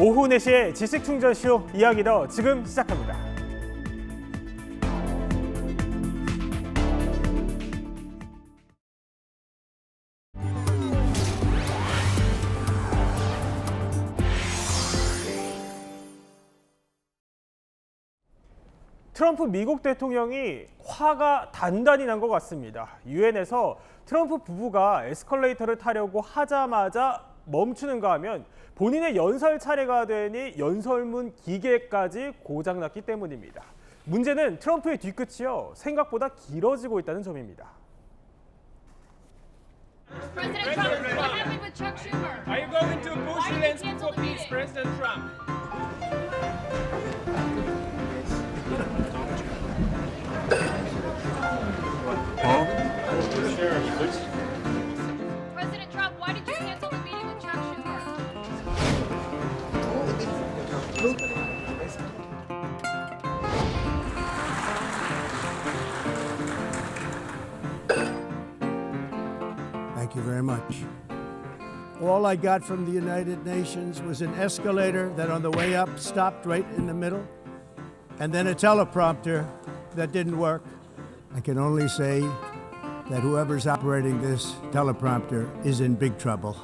오후 4시에 지식충전쇼 이야기 더 지금 시작합니다. 트럼프 미국 대통령이 화가 단단히 난 것 같습니다. 유엔에서 트럼프 부부가 에스컬레이터를 타려고 하자마자 멈추는가 하면 본인의 연설 차례가 되니 연설문 기계까지 고장났기 때문입니다. 문제는 트럼프의 뒤끝이요, 생각보다 길어지고 있다는 점입니다. President Trump, what happened with Chuck Schumer? Are you going to push Why did you Zelensky cancel for the peace, meeting? President Trump? President Trump, why did you cancel the meeting with Chuck Schumer? Thank you very much. All I got from the United Nations was an escalator that on the way up stopped right in the middle, and then a teleprompter that didn't work. I can only say that whoever's operating this teleprompter is in big trouble.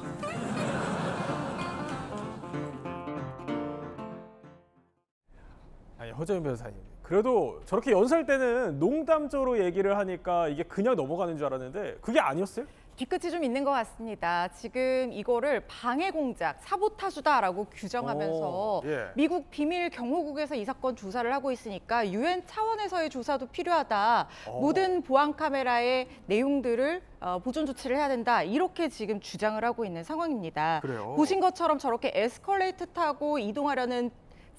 아니, 허재현 변호사님, 그래도 저렇게 연설 때는 농담조로 얘기를 하니까 이게 그냥 넘어가는 줄 알았는데 그게 아니었어요? 뒤끝이 좀 있는 것 같습니다. 지금 이거를 방해 공작, 사보타주다라고 규정하면서 예. 미국 비밀 경호국에서 이 사건 조사를 하고 있으니까 유엔 차원에서의 조사도 필요하다. 모든 보안 카메라의 내용들을 보존 조치를 해야 된다. 이렇게 지금 주장을 하고 있는 상황입니다. 그래요? 보신 것처럼 저렇게 에스컬레이터 타고 이동하려는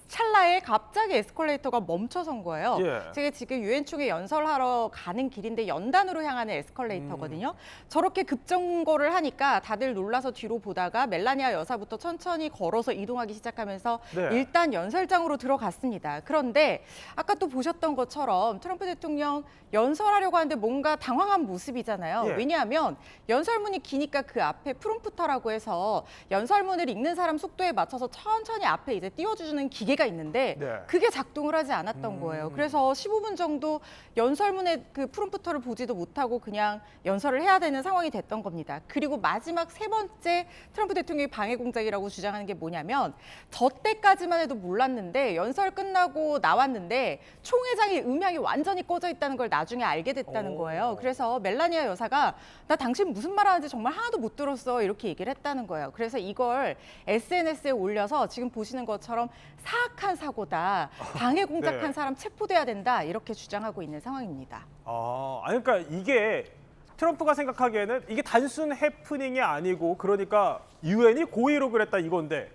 찰나에 갑자기 에스컬레이터가 멈춰선 거예요. 예. 제가 지금 유엔 총회 연설하러 가는 길인데 연단으로 향하는 에스컬레이터거든요. 저렇게 급정거를 하니까 다들 놀라서 뒤로 보다가 멜라니아 여사부터 천천히 걸어서 이동하기 시작하면서 네. 일단 연설장으로 들어갔습니다. 그런데 아까 또 보셨던 것처럼 트럼프 대통령 연설하려고 하는데 뭔가 당황한 모습이잖아요. 예. 왜냐하면 연설문이 기니까 그 앞에 프롬프터라고 해서 연설문을 읽는 사람 속도에 맞춰서 천천히 앞에 이제 띄워주는 기계가 있는데 네. 그게 작동을 하지 않았던 거예요. 그래서 15분 정도 연설문의 그 프롬프터를 보지도 못하고 그냥 연설을 해야 되는 상황이 됐던 겁니다. 그리고 마지막 세 번째 트럼프 대통령이 방해 공작이라고 주장하는 게 뭐냐면 저 때까지만 해도 몰랐는데 연설 끝나고 나왔는데 총회장의 음향이 완전히 꺼져 있다는 걸 나중에 알게 됐다는 거예요. 그래서 멜라니아 여사가 나 당신 무슨 말 하는지 정말 하나도 못 들었어 이렇게 얘기를 했다는 거예요. 그래서 이걸 SNS에 올려서 지금 보시는 것처럼 사악한 사고다. 방해 공작한 네. 사람 체포돼야 된다. 이렇게 주장하고 있는 상황입니다. 아니 그러니까 이게 트럼프가 생각하기에는 이게 단순 해프닝이 아니고 그러니까 유엔이 고의로 그랬다 이건데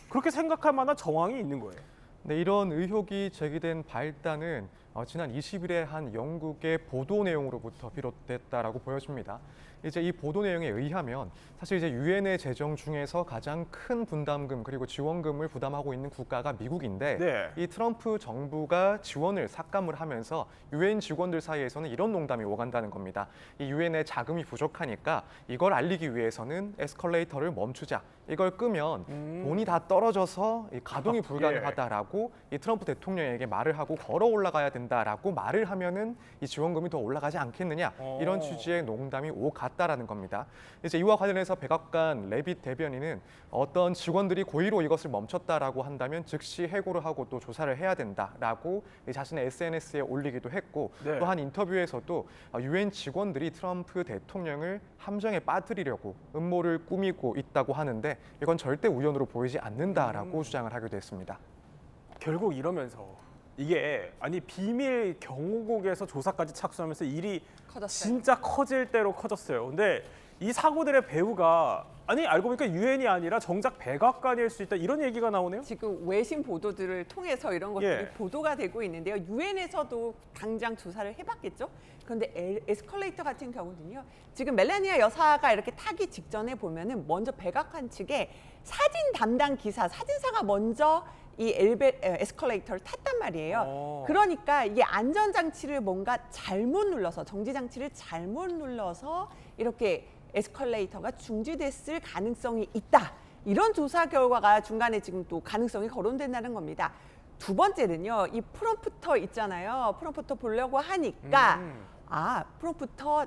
그렇게 생각할 만한 정황이 있는 거예요. 네, 이런 의혹이 제기된 발단은 지난 20일에 한 영국의 보도 내용으로부터 비롯됐다라고 보여집니다. 이제 이 보도 내용에 의하면 사실 이제 유엔의 재정 중에서 가장 큰 분담금 그리고 지원금을 부담하고 있는 국가가 미국인데 네. 이 트럼프 정부가 지원을 삭감을 하면서 유엔 직원들 사이에서는 이런 농담이 오간다는 겁니다. 이 유엔의 자금이 부족하니까 이걸 알리기 위해서는 에스컬레이터를 멈추자. 이걸 끄면 돈이 다 떨어져서 이 가동이 불가능하다라고 이 트럼프 대통령에게 말을 하고 걸어 올라가야 된다라고 말을 하면은 이 지원금이 더 올라가지 않겠느냐 이런 취지의 농담이 오갔다라는 겁니다. 이제 이와 관련해서 백악관 레빗 대변인은 어떤 직원들이 고의로 이것을 멈췄다라고 한다면 즉시 해고를 하고 또 조사를 해야 된다라고 자신의 SNS에 올리기도 했고 네. 또 한 인터뷰에서도 유엔 직원들이 트럼프 대통령을 함정에 빠뜨리려고 음모를 꾸미고 있다고 하는데 이건 절대 우연으로 보이지 않는다라고 주장을 하기도 했습니다. 결국 이러면서 이게 아니 비밀 경호국에서 조사까지 착수하면서 일이 커졌어요. 진짜 커질 대로 커졌어요. 근데 이 사고들의 배후가 아니 알고 보니까 유엔이 아니라 정작 백악관일 수 있다 이런 얘기가 나오네요. 지금 외신 보도들을 통해서 이런 것들이 예. 보도가 되고 있는데요. 유엔에서도 당장 조사를 해봤겠죠. 그런데 에스컬레이터 같은 경우는요. 지금 멜라니아 여사가 이렇게 타기 직전에 보면은 먼저 백악관 측에 사진 담당 기사, 사진사가 먼저 이 에스컬레이터를 탔단 말이에요. 그러니까 이게 안전장치를 뭔가 잘못 눌러서 정지장치를 잘못 눌러서 이렇게 에스컬레이터가 중지됐을 가능성이 있다. 이런 조사 결과가 중간에 지금 또 가능성이 거론된다는 겁니다. 두 번째는요, 이 프롬프터 있잖아요. 프롬프터 보려고 하니까 프롬프터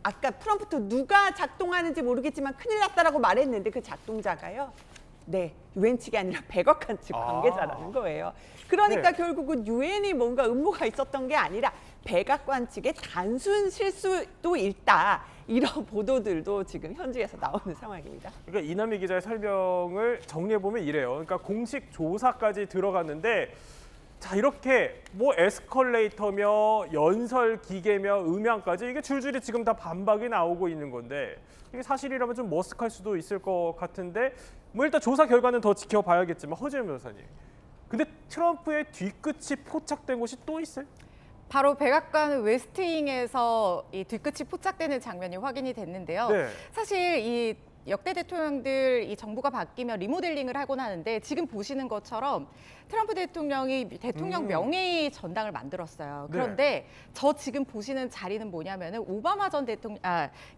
아까 프롬프터 누가 작동하는지 모르겠지만 큰일 났다라고 말했는데 그 작동자가요. 네, 유엔 측이 아니라 백악관 측 관계자라는 거예요. 그러니까 네. 결국은 유엔이 뭔가 음모가 있었던 게 아니라 백악관 측의 단순 실수도 있다. 이런 보도들도 지금 현지에서 나오는 상황입니다. 그러니까 이남희 기자의 설명을 정리해 보면 이래요. 그러니까 공식 조사까지 들어갔는데 자 이렇게 뭐 에스컬레이터며 연설 기계며 음향까지 이게 줄줄이 지금 다 반박이 나오고 있는 건데 이게 사실이라면 좀 머쓱할 수도 있을 것 같은데 뭐 일단 조사 결과는 더 지켜봐야겠지만 허재현 변호사님. 근데 트럼프의 뒤끝이 포착된 곳이 또 있어요? 바로 백악관 웨스트윙에서 이 뒤끝이 포착되는 장면이 확인이 됐는데요. 네. 사실 이 역대 대통령들 이 정부가 바뀌면 리모델링을 하곤 하는데 지금 보시는 것처럼 트럼프 대통령이 대통령 명예의 전당을 만들었어요. 그런데 저 지금 보시는 자리는 뭐냐면은 오바마 전 대통령,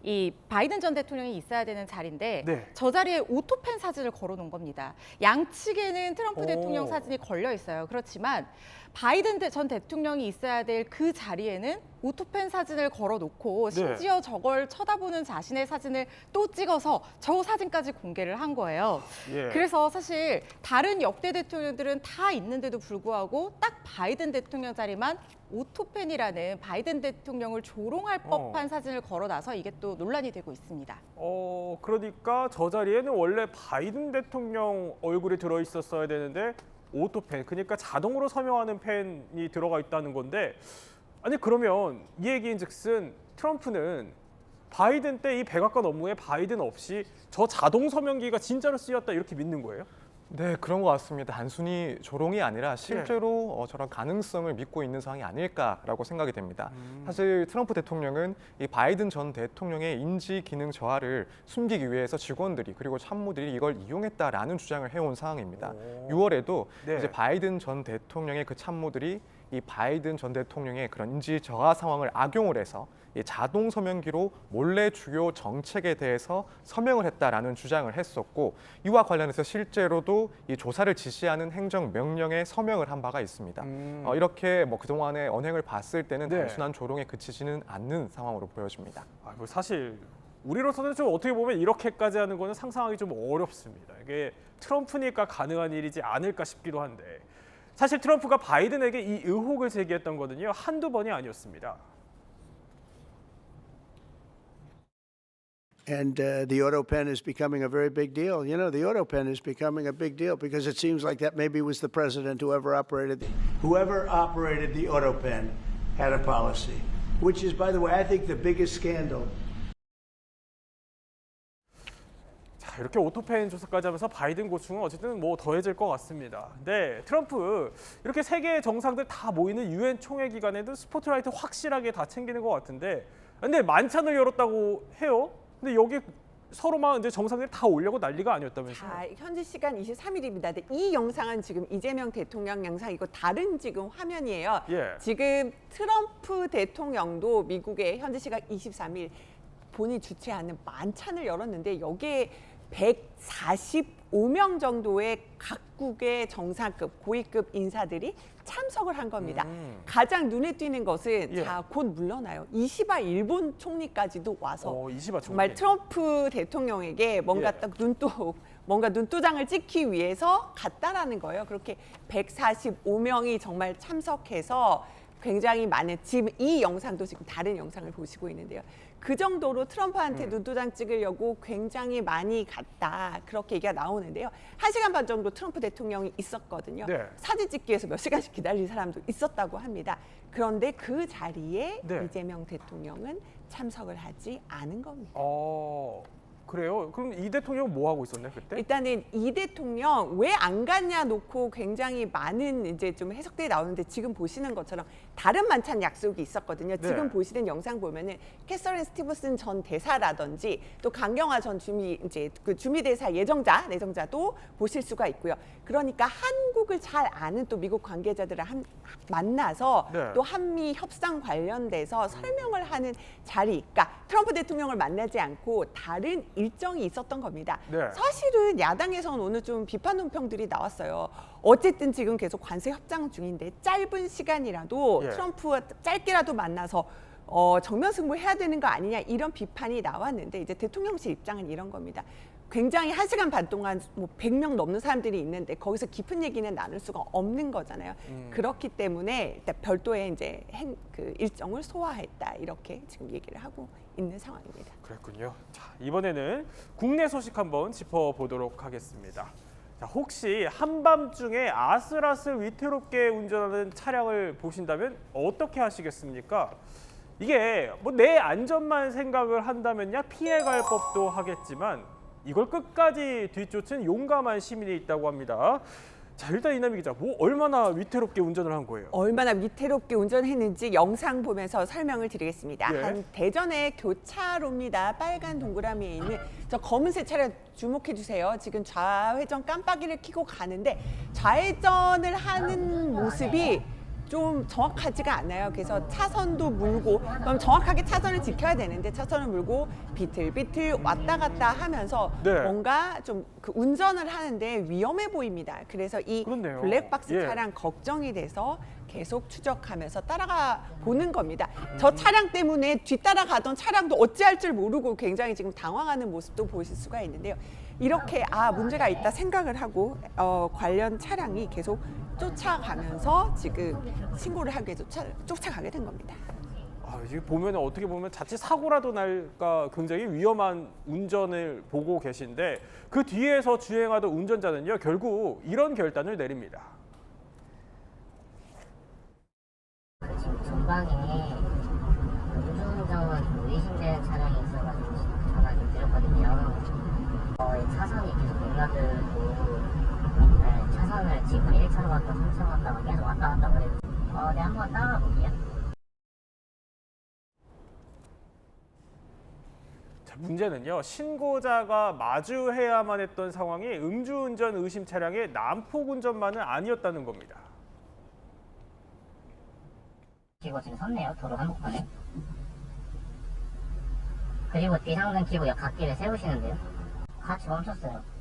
이 바이든 전 대통령이 있어야 되는 자리인데 네. 저 자리에 오토펜 사진을 걸어놓은 겁니다. 양측에는 트럼프 오. 대통령 사진이 걸려 있어요. 그렇지만 바이든 전 대통령이 있어야 될 그 자리에는 오토펜 사진을 걸어놓고 심지어 저걸 쳐다보는 자신의 사진을 또 찍어서 저 사진까지 공개를 한 거예요. 예. 그래서 사실 다른 역대 대통령들은 다 있는데도 불구하고 딱 바이든 대통령 자리만 오토펜이라는 바이든 대통령을 조롱할 법한 사진을 걸어놔서 이게 또 논란이 되고 있습니다. 그러니까 저 자리에는 원래 바이든 대통령 얼굴이 들어 있었어야 되는데 오토펜, 그러니까 자동으로 서명하는 펜이 들어가 있다는 건데 아니 그러면 이 얘기인즉슨 트럼프는 바이든 때 이 백악관 업무에 바이든 없이 저 자동 서명기가 진짜로 쓰였다 이렇게 믿는 거예요? 네, 그런 것 같습니다. 단순히 조롱이 아니라 실제로 저런 가능성을 믿고 있는 상황이 아닐까라고 생각이 됩니다. 사실 트럼프 대통령은 이 바이든 전 대통령의 인지 기능 저하를 숨기기 위해서 직원들이 그리고 참모들이 이걸 이용했다라는 주장을 해온 상황입니다. 6월에도 네. 이제 바이든 전 대통령의 그 참모들이 이 바이든 전 대통령의 그런 인지 저하 상황을 악용을 해서 이 자동 서명기로 몰래 주요 정책에 대해서 서명을 했다라는 주장을 했었고 이와 관련해서 실제로도 이 조사를 지시하는 행정 명령에 서명을 한 바가 있습니다. 이렇게 뭐 그동안의 언행을 봤을 때는 네. 단순한 조롱에 그치지는 않는 상황으로 보여집니다. 뭐 사실 우리로서는 좀 어떻게 보면 이렇게까지 하는 거는 상상하기 좀 어렵습니다. 이게 트럼프니까 가능한 일이지 않을까 싶기도 한데 사실 트럼프가 바이든에게 이 의혹을 제기했던 거는요 한두 번이 아니었습니다. And the auto pen is becoming a very big deal. You know, the auto pen is becoming a big deal because it seems like that maybe was the president whoever operated the auto pen had a policy, which is, by the way, I think the biggest scandal. 자, 이렇게 오토펜 조사까지 하면서 바이든 고충은 어쨌든 뭐 더해질 것 같습니다. 네, 트럼프 이렇게 세계 정상들 다 모이는 유엔 총회 기간에도 스포트라이트 확실하게 다 챙기는 것 같은데, 근데 만찬을 열었다고 해요. 근데 여기 서로만 이제 정상들이 다 오려고 난리가 아니었다면서요? 자, 현지 시간 23일입니다. 이 영상은 지금 이재명 대통령 영상이고 다른 지금 화면이에요. 예. 지금 트럼프 대통령도 미국의 현지 시간 23일 본인이 주최하는 만찬을 열었는데 여기에 145명 정도의 각국의 정상급, 고위급 인사들이 참석을 한 겁니다. 가장 눈에 띄는 것은 예. 자, 곧 물러나요. 이시바 일본 총리까지도 와서 이시바 정말 총리. 트럼프 대통령에게 뭔가 예. 딱 뭔가 눈도장을 찍기 위해서 갔다라는 거예요. 그렇게 145명이 정말 참석해서 굉장히 많은, 지금 이 영상도 지금 다른 영상을 보시고 있는데요. 그 정도로 트럼프한테 눈도장 찍으려고 굉장히 많이 갔다, 그렇게 얘기가 나오는데요. 1시간 반 정도 트럼프 대통령이 있었거든요. 네. 사진 찍기 위해서 몇 시간씩 기다릴 사람도 있었다고 합니다. 그런데 그 자리에 네. 이재명 대통령은 참석을 하지 않은 겁니다. 그래요? 그럼 이 대통령 뭐 하고 있었나요 그때? 일단은 이 대통령 왜 안 갔냐 놓고 굉장히 많은 이제 좀 해석들이 나오는데 지금 보시는 것처럼 다른 만찬 약속이 있었거든요. 네. 지금 보시는 영상 보면은 캐서린 스티븐슨 전 대사라든지 또 강경화 전 주미 대사 내정자도 보실 수가 있고요. 그러니까 한국을 잘 아는 또 미국 관계자들을 만나서 네. 또 한미 협상 관련돼서 설명을 하는 자리. 그러니까 트럼프 대통령을 만나지 않고 다른 일정이 있었던 겁니다. 네. 사실은 야당에서는 오늘 좀 비판 논평들이 나왔어요. 어쨌든 지금 계속 관세 협상 중인데 짧은 시간이라도 예. 트럼프와 짧게라도 만나서 정면 승부해야 되는 거 아니냐 이런 비판이 나왔는데 이제 대통령실 입장은 이런 겁니다. 굉장히 1시간 반 동안 뭐 100명 넘는 사람들이 있는데 거기서 깊은 얘기는 나눌 수가 없는 거잖아요. 그렇기 때문에 일단 별도의 이제 그 일정을 소화했다 이렇게 지금 얘기를 하고 있는 상황입니다. 그랬군요. 자, 이번에는 국내 소식 한번 짚어보도록 하겠습니다. 자, 혹시 한밤중에 아슬아슬 위태롭게 운전하는 차량을 보신다면 어떻게 하시겠습니까? 이게 뭐 내 안전만 생각을 한다면야 피해갈 법도 하겠지만 이걸 끝까지 뒤쫓은 용감한 시민이 있다고 합니다. 자, 일단 이남희 기자, 뭐 얼마나 위태롭게 운전을 한 거예요? 얼마나 위태롭게 운전했는지 영상 보면서 설명을 드리겠습니다. 예. 한 대전의 교차로입니다. 빨간 동그라미에 있는 저 검은색 차량 주목해 주세요. 지금 좌회전 깜빡이를 켜고 가는데 좌회전을 하는 모습이 좀 정확하지가 않아요. 그래서 차선도 물고 그럼 정확하게 차선을 지켜야 되는데 차선을 물고 비틀비틀 왔다 갔다 하면서 네. 뭔가 좀 그 운전을 하는데 위험해 보입니다. 그래서 이 그렇네요. 블랙박스 예. 차량 걱정이 돼서 계속 추적하면서 따라가 보는 겁니다. 저 차량 때문에 뒤따라가던 차량도 어찌할 줄 모르고 굉장히 지금 당황하는 모습도 보실 수가 있는데요. 이렇게 문제가 있다 생각을 하고 관련 차량이 계속 쫓아가면서 지금 신고를 하기 위해서 쫓아가게 된 겁니다. 이게 보면 어떻게 보면 자칫 사고라도 날까 굉장히 위험한 운전을 보고 계신데 그 뒤에서 주행하던 운전자는요 결국 이런 결단을 내립니다. 지금 전방에 음주운전 의심되는 차량이 있어가지고 전화 좀 드렸거든요. 이 차선이 계속 몰라들고 차선을 지금 1차로 갔다 3차로 갔다가 계속 왔다 갔다 그래요. 네, 한번 따라가 볼게요. 자, 문제는요 신고자가 마주해야만 했던 상황이 음주운전 의심 차량의 난폭 운전만은 아니었다는 겁니다. 그리고 지금 섰네요. 도로 한복판에. 그리고 비상등 켜고 갓길에 세우시는데요. 같이 멈췄어요.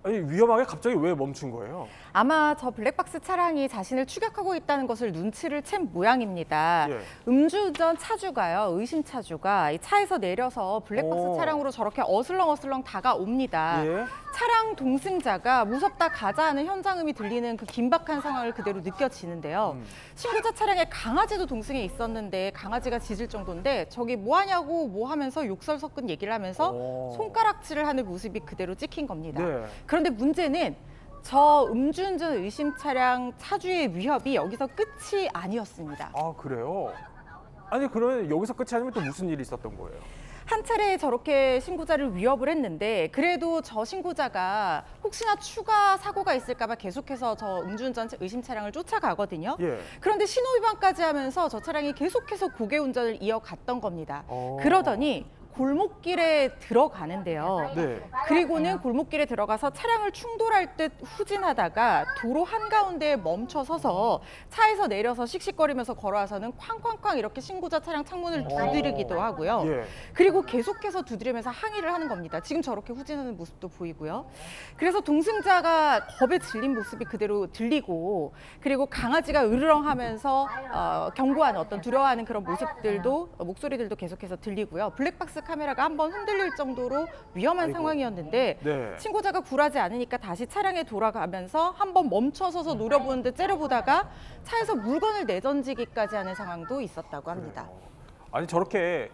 아니 위험하게 갑자기 왜 멈춘 거예요? 아마 저 블랙박스 차량이 자신을 추격하고 있다는 것을 눈치를 챈 모양입니다. 예. 음주운전 차주가요, 의심 차주가 이 차에서 내려서 블랙박스 오. 차량으로 저렇게 어슬렁어슬렁 다가옵니다. 예. 차량 동승자가 무섭다 가자 하는 현장음이 들리는 그 긴박한 상황을 그대로 느껴지는데요. 신고자 차량에 강아지도 동승해 있었는데 강아지가 짖을 정도인데 저기 뭐 하냐고 뭐 하면서 욕설 섞은 얘기를 하면서 오. 손가락질을 하는 모습이 그대로 찍힌 겁니다. 네. 그런데 문제는 저 음주운전 의심 차량 차주의 위협이 여기서 끝이 아니었습니다. 아 그래요? 아니 그러면 여기서 끝이 아니면 또 무슨 일이 있었던 거예요? 한 차례 저렇게 신고자를 위협을 했는데 그래도 저 신고자가 혹시나 추가 사고가 있을까 봐 계속해서 저 음주운전 의심 차량을 쫓아가거든요. 예. 그런데 신호위반까지 하면서 저 차량이 계속해서 고개 운전을 이어갔던 겁니다. 그러더니 골목길에 들어가는데요. 네. 그리고는 골목길에 들어가서 차량을 충돌할 듯 후진하다가 도로 한가운데에 멈춰 서서 차에서 내려서 씩씩거리면서 걸어와서는 쾅쾅쾅 이렇게 신고자 차량 창문을 두드리기도 하고요. 예. 그리고 계속해서 두드리면서 항의를 하는 겁니다. 지금 저렇게 후진하는 모습도 보이고요. 그래서 동승자가 겁에 질린 모습이 그대로 들리고 그리고 강아지가 으르렁하면서 경고하는 어떤 두려워하는 그런 모습들도 목소리들도 계속해서 들리고요. 블랙박스 카메라가 한번 흔들릴 정도로 위험한 상황이었는데 네. 신고자가 굴하지 않으니까 다시 차량에 돌아가면서 한번 멈춰서서 노려보는 듯 째려보다가 차에서 물건을 내던지기까지 하는 상황도 있었다고 합니다. 아니 저렇게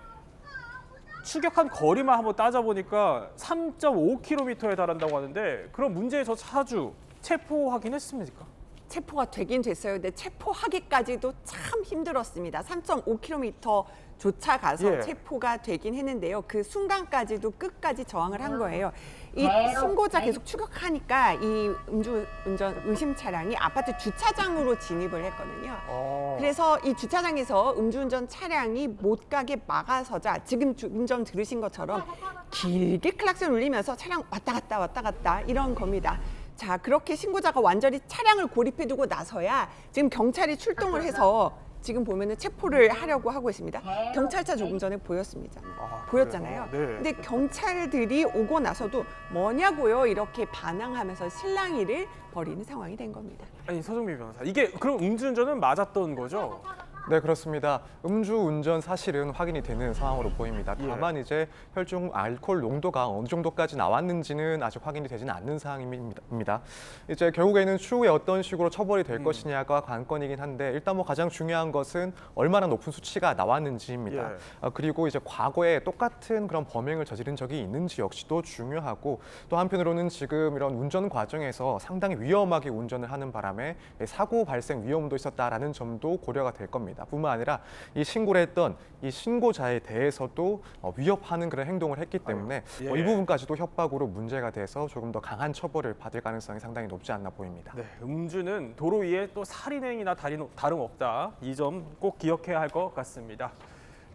추격한 거리만 한번 따져보니까 3.5km에 달한다고 하는데 그럼 문제의 저 차주 체포하긴 했습니까? 체포가 되긴 됐어요. 근데 체포하기까지도 참 힘들었습니다. 3.5km 쫓아가서 예. 체포가 되긴 했는데요. 그 순간까지도 끝까지 저항을 한 거예요. 이 신고자 계속 추격하니까 이 음주운전 의심 차량이 아파트 주차장으로 진입을 했거든요. 그래서 이 주차장에서 음주운전 차량이 못 가게 막아서자 지금 음정 들으신 것처럼 길게 클락션 울리면서 차량 왔다 갔다 이런 겁니다. 자, 그렇게 신고자가 완전히 차량을 고립해두고 나서야 지금 경찰이 출동을 해서 지금 보면은 체포를 하려고 하고 있습니다. 경찰차 조금 전에 보였습니다. 아, 보였잖아요. 그래요? 네. 근데 경찰들이 오고 나서도 뭐냐고요 이렇게 반항하면서 실랑이를 벌이는 상황이 된 겁니다. 아니 서정미 변호사, 이게 그럼 음주운전은 맞았던 거죠? 네, 그렇습니다. 음주운전 사실은 확인이 되는 상황으로 보입니다. 다만 이제 혈중 알코올 농도가 어느 정도까지 나왔는지는 아직 확인이 되지는 않는 상황입니다. 이제 결국에는 추후에 어떤 식으로 처벌이 될 것이냐가 관건이긴 한데 일단 뭐 가장 중요한 것은 얼마나 높은 수치가 나왔는지입니다. 그리고 이제 과거에 똑같은 그런 범행을 저지른 적이 있는지 역시도 중요하고 또 한편으로는 지금 이런 운전 과정에서 상당히 위험하게 운전을 하는 바람에 사고 발생 위험도 있었다라는 점도 고려가 될 겁니다. 뿐만 아니라 이 신고를 했던 이 신고자에 대해서도 위협하는 그런 행동을 했기 때문에 이 부분까지도 협박으로 문제가 돼서 조금 더 강한 처벌을 받을 가능성이 상당히 높지 않나 보입니다. 네, 음주는 도로 위에 또 살인행위나 다름없다. 이 점 꼭 기억해야 할 것 같습니다.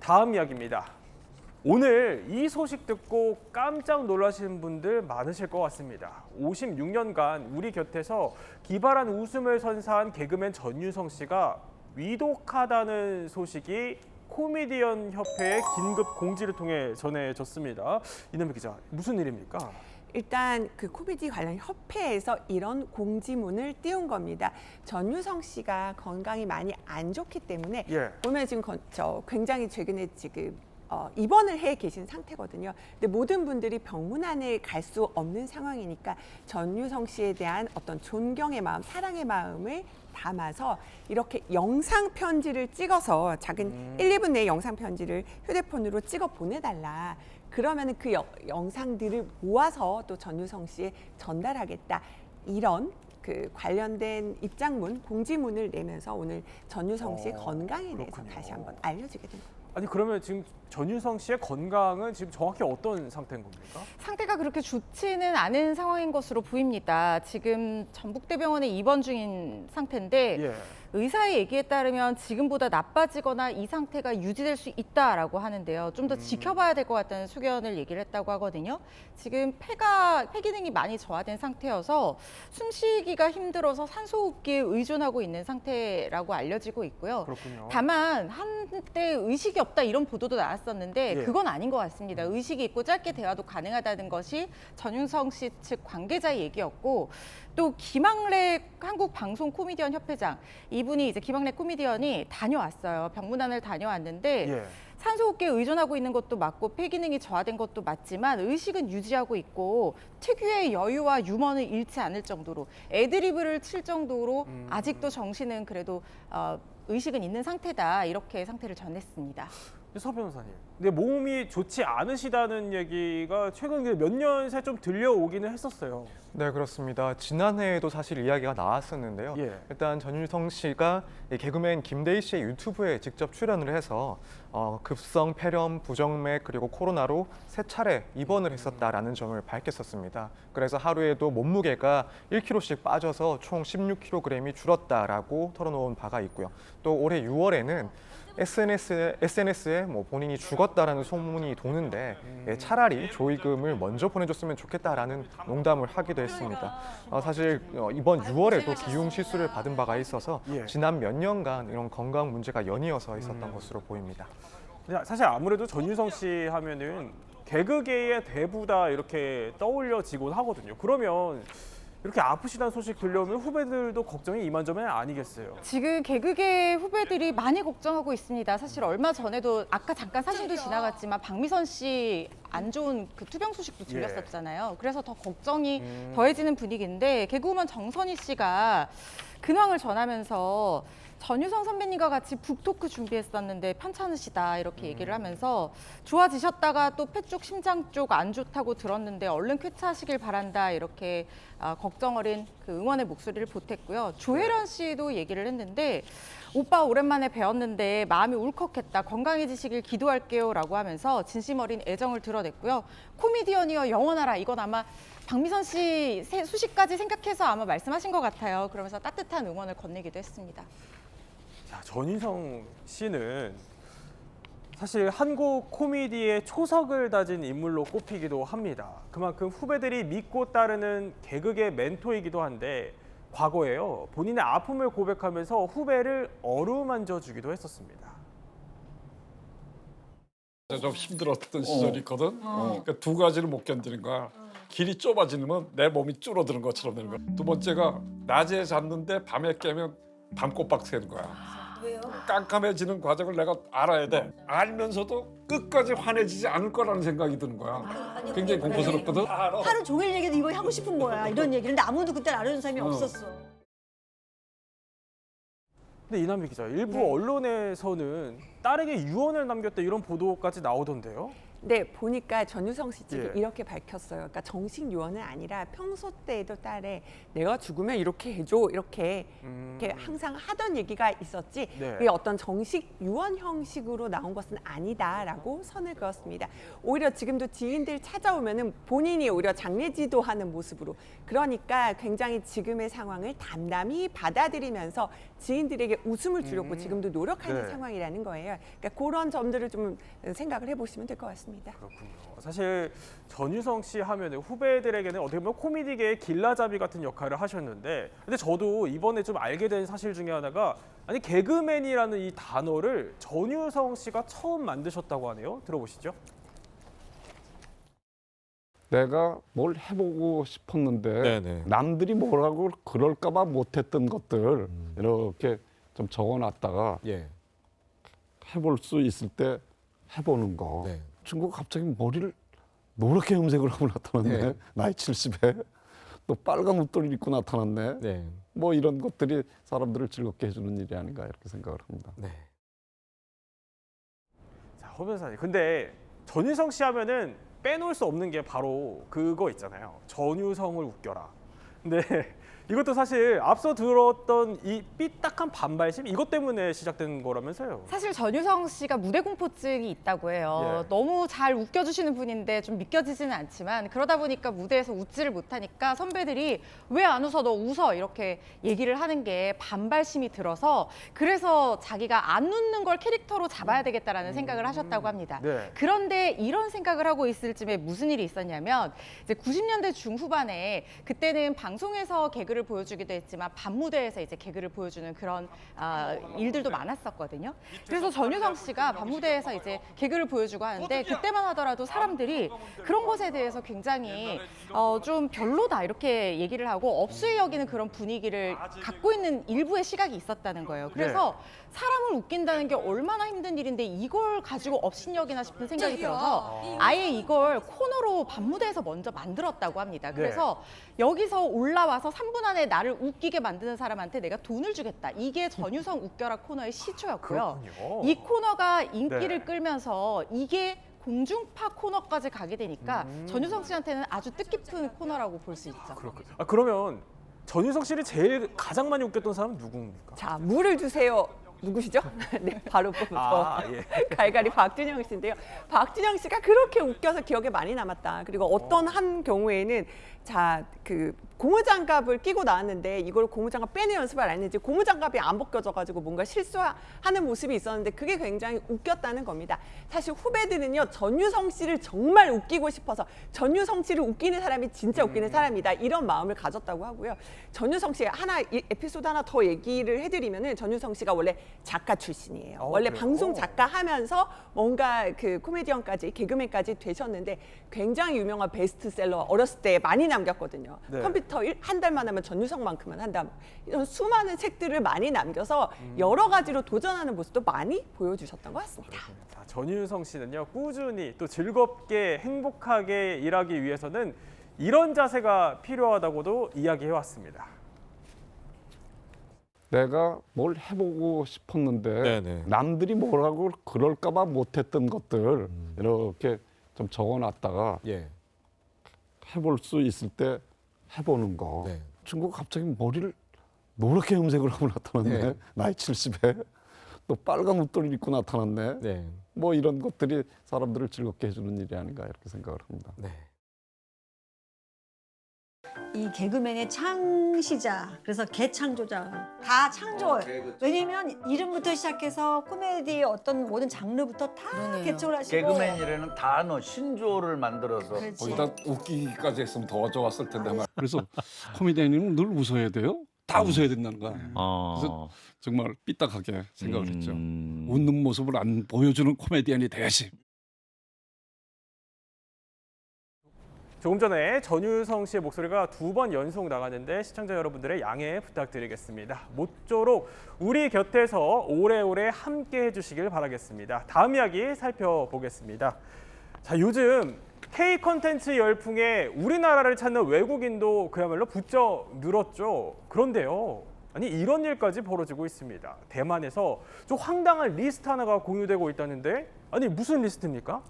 다음 이야기입니다. 오늘 이 소식 듣고 깜짝 놀라시는 분들 많으실 것 같습니다. 56년간 우리 곁에서 기발한 웃음을 선사한 개그맨 전유성 씨가 위독하다는 소식이 코미디언 협회의 긴급 공지를 통해 전해졌습니다. 이남희 기자, 무슨 일입니까? 일단 그 코미디 관련 협회에서 이런 공지문을 띄운 겁니다. 전유성 씨가 건강이 많이 안 좋기 때문에 보면 지금 굉장히 최근에 지금 입원을 해 계신 상태거든요. 근데 모든 분들이 병문안을 갈 수 없는 상황이니까 전유성 씨에 대한 어떤 존경의 마음, 사랑의 마음을 담아서 이렇게 영상 편지를 찍어서 작은 1, 2분 내에 영상 편지를 휴대폰으로 찍어 보내달라. 그러면은 그 영상들을 모아서 또 전유성 씨에 전달하겠다. 이런 그 관련된 입장문, 공지문을 내면서 오늘 전유성 씨의 건강에 대해서 그렇군요. 다시 한번 알려주게 된 겁니다. 아니 그러면 지금 전유성 씨의 건강은 지금 정확히 어떤 상태인 겁니까? 상태가 그렇게 좋지는 않은 상황인 것으로 보입니다. 지금 전북대병원에 입원 중인 상태인데 의사의 얘기에 따르면 지금보다 나빠지거나 이 상태가 유지될 수 있다라고 하는데요. 좀 더 지켜봐야 될 것 같다는 수견을 얘기를 했다고 하거든요. 지금 폐 기능이 많이 저하된 상태여서 숨쉬기가 힘들어서 산소호흡기에 의존하고 있는 상태라고 알려지고 있고요. 그렇군요. 다만 한때 의식이 없다 이런 보도도 나왔었는데 그건 아닌 것 같습니다. 의식이 있고 짧게 대화도 가능하다는 것이 전유성 씨 측 관계자의 얘기였고 또 김학래 한국방송 코미디언 협회장 이분이 이제 김학래 코미디언이 다녀왔어요. 병문안을 다녀왔는데 산소호흡기에 의존하고 있는 것도 맞고 폐 기능이 저하된 것도 맞지만 의식은 유지하고 있고 특유의 여유와 유머는 잃지 않을 정도로 애드리브를 칠 정도로 아직도 정신은 그래도 의식은 있는 상태다 이렇게 상태를 전했습니다. 서 변호사님, 근데 몸이 좋지 않으시다는 얘기가 최근 몇 년 새 좀 들려오기는 했었어요. 네, 그렇습니다. 지난해에도 사실 이야기가 나왔었는데요. 일단 전유성 씨가 개그맨 김대희 씨의 유튜브에 직접 출연을 해서 급성 폐렴, 부정맥 그리고 코로나로 3차례 입원을 했었다라는 점을 밝혔었습니다. 그래서 하루에도 몸무게가 1kg씩 빠져서 총 16kg이 줄었다라고 털어놓은 바가 있고요. 또 올해 6월에는 SNS에 뭐 본인이 죽었다라는 소문이 도는데 차라리 조의금을 먼저 보내줬으면 좋겠다라는 농담을 하기도 했습니다. 사실 이번 6월에도 기흉 시술을 받은 바가 있어서 지난 몇 년간 이런 건강 문제가 연이어서 있었던 것으로 보입니다. 사실 아무래도 전유성 씨 하면은 개그계의 대부다 이렇게 떠올려지곤 하거든요. 그러면 이렇게 아프시다는 소식 들려오면 후배들도 걱정이 이만저만 아니겠어요? 지금 개그계 후배들이 많이 걱정하고 있습니다. 사실 얼마 전에도 아까 잠깐 사진도 지나갔지만 박미선 씨 안 좋은 그 투병 소식도 들렸었잖아요. 그래서 더 걱정이 더해지는 분위기인데 개그우먼 정선희 씨가 근황을 전하면서 전유성 선배님과 같이 북토크 준비했었는데 편찮으시다 이렇게 얘기를 하면서 좋아지셨다가 또 폐 쪽, 심장 쪽 안 좋다고 들었는데 얼른 쾌차하시길 바란다 이렇게 걱정 어린 그 응원의 목소리를 보탰고요. 조혜련 씨도 얘기를 했는데 오빠 오랜만에 뵈었는데 마음이 울컥했다. 건강해지시길 기도할게요 라고 하면서 진심 어린 애정을 드러냈고요. 코미디언이여 영원하라. 이건 아마 박미선 씨 수식까지 생각해서 아마 말씀하신 것 같아요. 그러면서 따뜻한 응원을 건네기도 했습니다. 자, 전유성 씨는 사실 한국 코미디의 초석을 다진 인물로 꼽히기도 합니다. 그만큼 후배들이 믿고 따르는 개그계 멘토이기도 한데 과거에요. 본인의 아픔을 고백하면서 후배를 어루만져 주기도 했었습니다. 좀 힘들었던 시절이 있거든. 그러니까 두 가지를 못 견디는 거야. 길이 좁아지면 내 몸이 줄어드는 것처럼 되는 거야. 두 번째가 낮에 잤는데 밤에 깨면 밤꼬박 새는 거야. 왜요? 깜깜해지는 과정을 내가 알아야 돼. 알면서도 끝까지 환해지지 않을 거라는 생각이 드는 거야. 굉장히 공포스럽거든. 하루 종일 얘기도 이거 하고 싶은 거야. 이런 얘기를. 근데 아무도 그때 알아주는 사람이 없었어. 근데 이남희 기자, 일부 언론에서는 딸에게 유언을 남겼다 이런 보도까지 나오던데요. 네, 보니까 전유성 씨 측이 예. 이렇게 밝혔어요. 그러니까 정식 유언은 아니라 평소 때에도 딸에 내가 죽으면 이렇게 해줘 이렇게 항상 하던 얘기가 있었지 네. 이게 어떤 정식 유언 형식으로 나온 것은 아니다라고 선을 그었습니다. 오히려 지금도 지인들 찾아오면은 본인이 오히려 장례지도하는 모습으로 그러니까 굉장히 지금의 상황을 담담히 받아들이면서 지인들에게 웃음을 주려고 지금도 노력하는 네. 상황이라는 거예요. 그러니까 그런 점들을 좀 생각을 해보시면 될 것 같습니다. 그렇군요. 사실 전유성 씨 하면 후배들에게는 어떻게 보면 코미디계의 길라잡이 같은 역할을 하셨는데, 근데 저도 이번에 좀 알게 된 사실 중에 하나가 아니 개그맨이라는 이 단어를 전유성 씨가 처음 만드셨다고 하네요. 들어보시죠. 내가 뭘 해보고 싶었는데 네네. 남들이 뭐라고 그럴까봐 못했던 것들 이렇게 좀 적어놨다가 예. 해볼 수 있을 때 해보는 거. 네. 친구가 갑자기 머리를 노랗게 염색을 하고 나타났네. 네. 나이 70에. 또 빨간 옷도리를 입고 나타났네. 네. 뭐 이런 것들이 사람들을 즐겁게 해주는 일이 아닌가 이렇게 생각을 합니다. 네. 자, 허 변호사님. 근데 전유성 씨 하면은 빼놓을 수 없는 게 바로 그거 있잖아요. 전유성을 웃겨라. 근데 이것도 사실 앞서 들었던 이 삐딱한 반발심 이것 때문에 시작된 거라면서요. 사실 전유성 씨가 무대 공포증이 있다고 해요. 예. 너무 잘 웃겨주시는 분인데 좀 믿겨지지는 않지만 그러다 보니까 무대에서 웃지를 못하니까 선배들이 왜 안 웃어? 너 웃어! 이렇게 얘기를 하는 게 반발심이 들어서 그래서 자기가 안 웃는 걸 캐릭터로 잡아야 되겠다라는 생각을 하셨다고 합니다. 네. 그런데 이런 생각을 하고 있을 쯤에 무슨 일이 있었냐면 이제 90년대 중후반에 그때는 방송에서 개그를 보여주기도 했지만 밤무대에서 이제 개그를 보여주는 그런 일들도 많았었거든요. 그래서 전유성 씨가 밤무대에서 이제 개그를 보여주고 하는데 그때만 하더라도 사람들이 그런 것에 대해서 굉장히 좀 별로다 이렇게 얘기를 하고 업수에 여기는 그런 분위기를 갖고 있는 일부의 시각이 있었다는 거예요. 그래서 사람을 웃긴다는 게 얼마나 힘든 일인데 이걸 가지고 업신여기나 싶은 생각이 들어서 아예 이걸 코너로 밤무대에서 먼저 만들었다고 합니다. 그래서 여기서 올라와서 3분 안에 나를 웃기게 만드는 사람한테 내가 돈을 주겠다. 이게 전유성 웃겨라 코너의 시초였고요. 그렇군요. 이 코너가 인기를 네. 끌면서 이게 공중파 코너까지 가게 되니까 전유성 씨한테는 아주 뜻깊은 코너라고 볼 수 있죠. 그렇군요. 그러면 전유성 씨를 제일 가장 많이 웃겼던 사람은 누굽니까? 자, 물을 주세요. 누구시죠? 네, 바로 예. 갈갈이 박준영 씨인데요. 박준영 씨가 그렇게 웃겨서 기억에 많이 남았다. 그리고 어떤 한 경우에는 자, 그 고무장갑을 끼고 나왔는데 이걸 고무장갑 빼는 연습을 안 했는지 고무장갑이 안 벗겨져가지고 뭔가 실수하는 모습이 있었는데 그게 굉장히 웃겼다는 겁니다. 사실 후배들은요 전유성 씨를 정말 웃기고 싶어서 전유성 씨를 웃기는 사람이 진짜 웃기는 사람이다 이런 마음을 가졌다고 하고요. 전유성 씨 에피소드 하나 더 얘기를 해드리면은 전유성 씨가 원래 작가 출신이에요. 원래 그래요? 방송 작가 하면서 뭔가 그 코미디언까지 개그맨까지 되셨는데 굉장히 유명한 베스트셀러 어렸을 때 많이 남겼거든요. 네. 컴퓨터 한 달만 하면 전유성만큼은 한다. 이런 수많은 책들을 많이 남겨서 여러 가지로 도전하는 모습도 많이 보여주셨던 것 같습니다. 자, 전유성 씨는요 꾸준히 또 즐겁게 행복하게 일하기 위해서는 이런 자세가 필요하다고도 이야기해 왔습니다. 내가 뭘 해보고 싶었는데 네네. 남들이 뭐라고 그럴까봐 못했던 것들 이렇게 좀 적어놨다가 예. 해볼 수 있을 때 해보는 거. 네. 친구가 갑자기 머리를 노랗게 염색을 하고 나타났네. 네. 나이 70에. 또 빨간 옷도리를 입고 나타났네. 네. 뭐 이런 것들이 사람들을 즐겁게 해주는 일이 아닌가 이렇게 생각을 합니다. 네. 이 개그맨의 창시자, 그래서 개창조자 다 창조예요. 왜냐면 이름부터 시작해서 코미디의 어떤 모든 장르부터 다 그러네요. 개척을 하시고. 개그맨이라는 단어 신조어를 만들어서 그렇지. 거기다 웃기기까지 했으면 더 좋았을 텐데. 그래서 코미디언님은 늘 웃어야 돼요. 다 웃어야 된다는 거야. 그래서 정말 삐딱하게 생각을 했죠. 웃는 모습을 안 보여주는 코미디언이 돼야지. 조금 전에 전유성 씨의 목소리가 2번 연속 나갔는데 시청자 여러분들의 양해 부탁드리겠습니다. 모쪼록 우리 곁에서 오래오래 함께 해주시길 바라겠습니다. 다음 이야기 살펴보겠습니다. 자, 요즘 K 콘텐츠 열풍에 우리나라를 찾는 외국인도 그야말로 부쩍 늘었죠. 그런데요, 아니 이런 일까지 벌어지고 있습니다. 대만에서 좀 황당한 리스트 하나가 공유되고 있다는데, 아니 무슨 리스트입니까?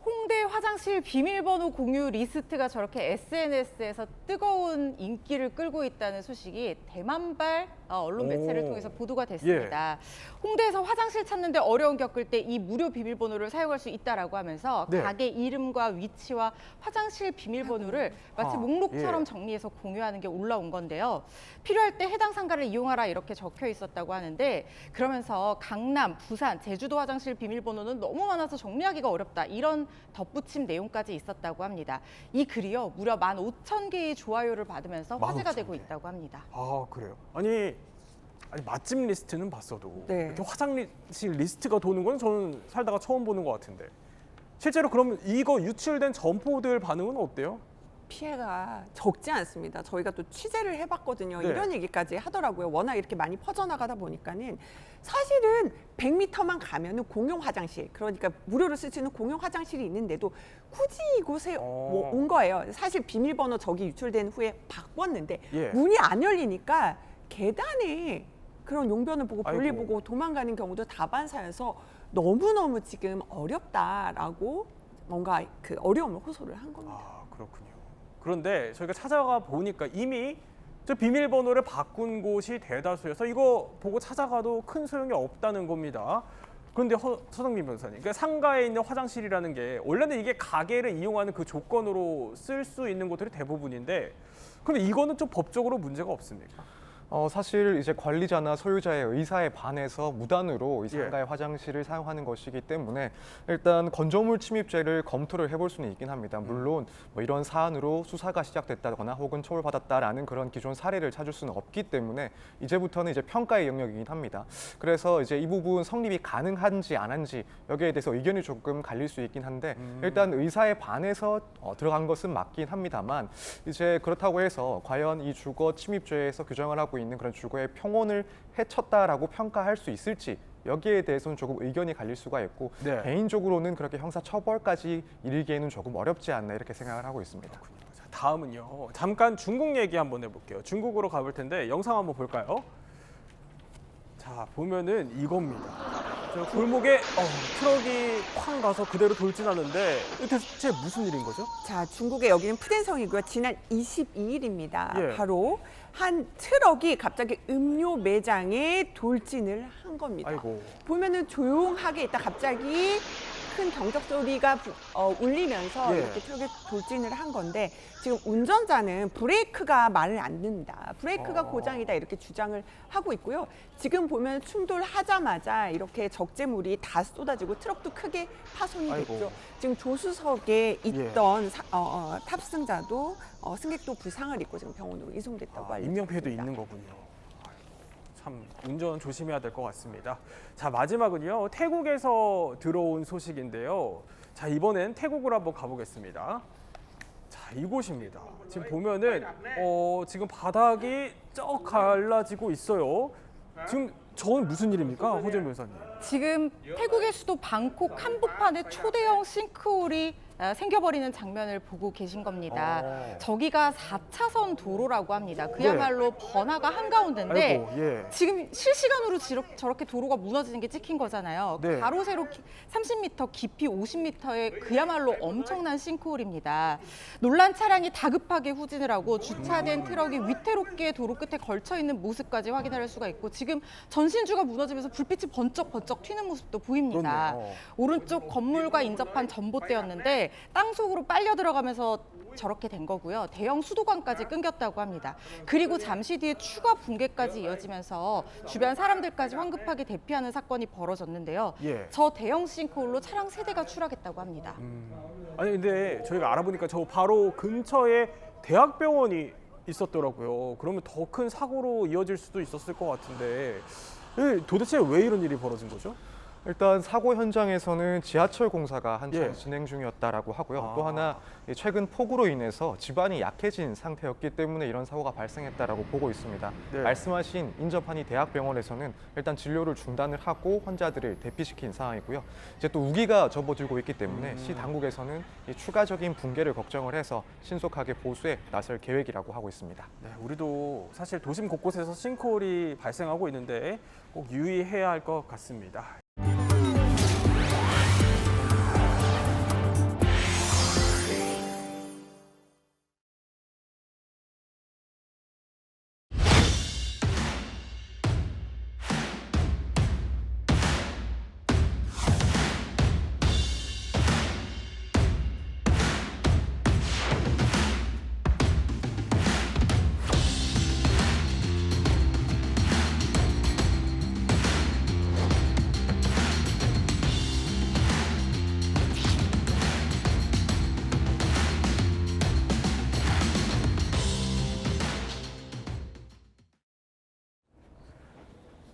홍대 화장실 비밀번호 공유 리스트가 저렇게 SNS에서 뜨거운 인기를 끌고 있다는 소식이 대만발 언론 매체를 통해서 보도가 됐습니다. 홍대에서 화장실 찾는데 어려움 겪을 때 이 무료 비밀번호를 사용할 수 있다라고 하면서 가게 이름과 위치와 화장실 비밀번호를 마치 목록처럼 정리해서 공유하는 게 올라온 건데요. 필요할 때 해당 상가를 이용하라 이렇게 적혀 있었다고 하는데, 그러면서 강남, 부산, 제주도 화장실 비밀번호는 너무 많아서 정리하기가 어렵다, 이런 덧붙임 내용까지 있었다고 합니다. 이 글이요, 무려 15,000개의 좋아요를 받으면서 화제가 되고 있다고 합니다. 아, 그래요? 아니 맛집 리스트는 봤어도 네. 이렇게 화장실 리스트가 도는 건 저는 살다가 처음 보는 것 같은데, 실제로 그러면 이거 유출된 점포들 반응은 어때요? 피해가 적지 않습니다. 저희가 또 취재를 해봤거든요. 네. 이런 얘기까지 하더라고요. 워낙 이렇게 많이 퍼져나가다 보니까는 사실은 100m만 가면은 공용 화장실, 그러니까 무료로 쓸 수 있는 공용 화장실이 있는데도 굳이 이곳에 온 거예요. 사실 비밀번호 저기 유출된 후에 바꿨는데 문이 안 열리니까 계단에 그런 용변을 보고 볼일 보고 도망가는 경우도 다반사여서 너무너무 지금 어렵다라고 뭔가 그 어려움을 호소를 한 겁니다. 아, 그렇군요. 그런데 저희가 찾아가 보니까 이미 저 비밀번호를 바꾼 곳이 대다수여서 이거 보고 찾아가도 큰 소용이 없다는 겁니다. 그런데 서정민 변호사님, 그러니까 상가에 있는 화장실이라는 게 원래는 이게 가게를 이용하는 그 조건으로 쓸 수 있는 곳들이 대부분인데, 그럼 이거는 좀 법적으로 문제가 없습니까? 사실 이제 관리자나 소유자의 의사에 반해서 무단으로 이 상가의 화장실을 사용하는 것이기 때문에 일단 건조물 침입죄를 검토를 해볼 수는 있긴 합니다. 물론 뭐 이런 사안으로 수사가 시작됐다거나 혹은 처벌받았다라는 그런 기존 사례를 찾을 수는 없기 때문에 이제부터는 이제 평가의 영역이긴 합니다. 그래서 이제 이 부분 성립이 가능한지 안 한지 여기에 대해서 의견이 조금 갈릴 수 있긴 한데, 일단 의사에 반해서 들어간 것은 맞긴 합니다만, 이제 그렇다고 해서 과연 이 주거 침입죄에서 규정을 하고 있는 그런 주거의 평온을 해쳤다라고 평가할 수 있을지, 여기에 대해서는 조금 의견이 갈릴 수가 있고 개인적으로는 그렇게 형사 처벌까지 이르기에는 조금 어렵지 않나 이렇게 생각을 하고 있습니다. 자, 다음은요, 잠깐 중국 얘기 한번 해볼게요. 중국으로 가볼 텐데 영상 한번 볼까요? 자, 보면은 이겁니다. 저 골목에 트럭이 쾅 가서 그대로 돌진하는데 이게 대체 무슨 일인 거죠? 자, 중국의 여기는 푸덴성이고요. 지난 22일입니다. 바로 한 트럭이 갑자기 음료 매장에 돌진을 한 겁니다. 보면은 조용하게 있다 갑자기 큰 경적 소리가 울리면서 이렇게 트럭에 돌진을 한 건데, 지금 운전자는 브레이크가 말을 안 듣는다, 브레이크가 고장이다 이렇게 주장을 하고 있고요. 지금 보면 충돌하자마자 이렇게 적재물이 다 쏟아지고 트럭도 크게 파손이 됐죠. 지금 조수석에 있던 탑승자도 승객도 부상을 입고 지금 병원으로 이송됐다고 알려졌습니다. 인명피해도 있는 거군요. 참 운전 조심해야 될 것 같습니다. 자, 마지막은요, 태국에서 들어온 소식인데요. 자, 이번엔 태국으로 한번 가보겠습니다. 자, 이곳입니다. 지금 보면은 지금 바닥이 쩍 갈라지고 있어요. 지금 저건 무슨 일입니까, 허재 변호사님? 지금 태국의 수도 방콕 한복판에 초대형 싱크홀이 생겨버리는 장면을 보고 계신 겁니다. 저기가 4차선 도로라고 합니다. 그야말로 번화가 한가운데인데 지금 실시간으로 저렇게 도로가 무너지는 게 찍힌 거잖아요. 가로 세로 30m, 깊이 50m의 그야말로 엄청난 싱크홀입니다. 놀란 차량이 다급하게 후진을 하고 주차된 트럭이 위태롭게 도로 끝에 걸쳐 있는 모습까지 확인할 수가 있고, 지금 전신주가 무너지면서 불빛이 번쩍번쩍 튀는 모습도 보입니다. 오른쪽 건물과 인접한 전봇대였는데 땅 속으로 빨려 들어가면서 저렇게 된 거고요. 대형 수도관까지 끊겼다고 합니다. 그리고 잠시 뒤에 추가 붕괴까지 이어지면서 주변 사람들까지 황급하게 대피하는 사건이 벌어졌는데요. 저 대형 싱크홀로 차량 3대가 추락했다고 합니다. 아니 근데 저희가 알아보니까 저 바로 근처에 대학병원이 있었더라고요. 그러면 더 큰 사고로 이어질 수도 있었을 것 같은데 도대체 왜 이런 일이 벌어진 거죠? 일단 사고 현장에서는 지하철 공사가 한창 예. 진행 중이었다라고 하고요. 아. 또 하나 최근 폭우로 인해서 지반이 약해진 상태였기 때문에 이런 사고가 발생했다라고 보고 있습니다. 네. 말씀하신 인접한이 대학병원에서는 일단 진료를 중단을 하고 환자들을 대피시킨 상황이고요. 이제 또 우기가 접어들고 있기 때문에 시 당국에서는 이 추가적인 붕괴를 걱정을 해서 신속하게 보수에 나설 계획이라고 하고 있습니다. 네, 우리도 사실 도심 곳곳에서 싱크홀이 발생하고 있는데 꼭 유의해야 할 것 같습니다.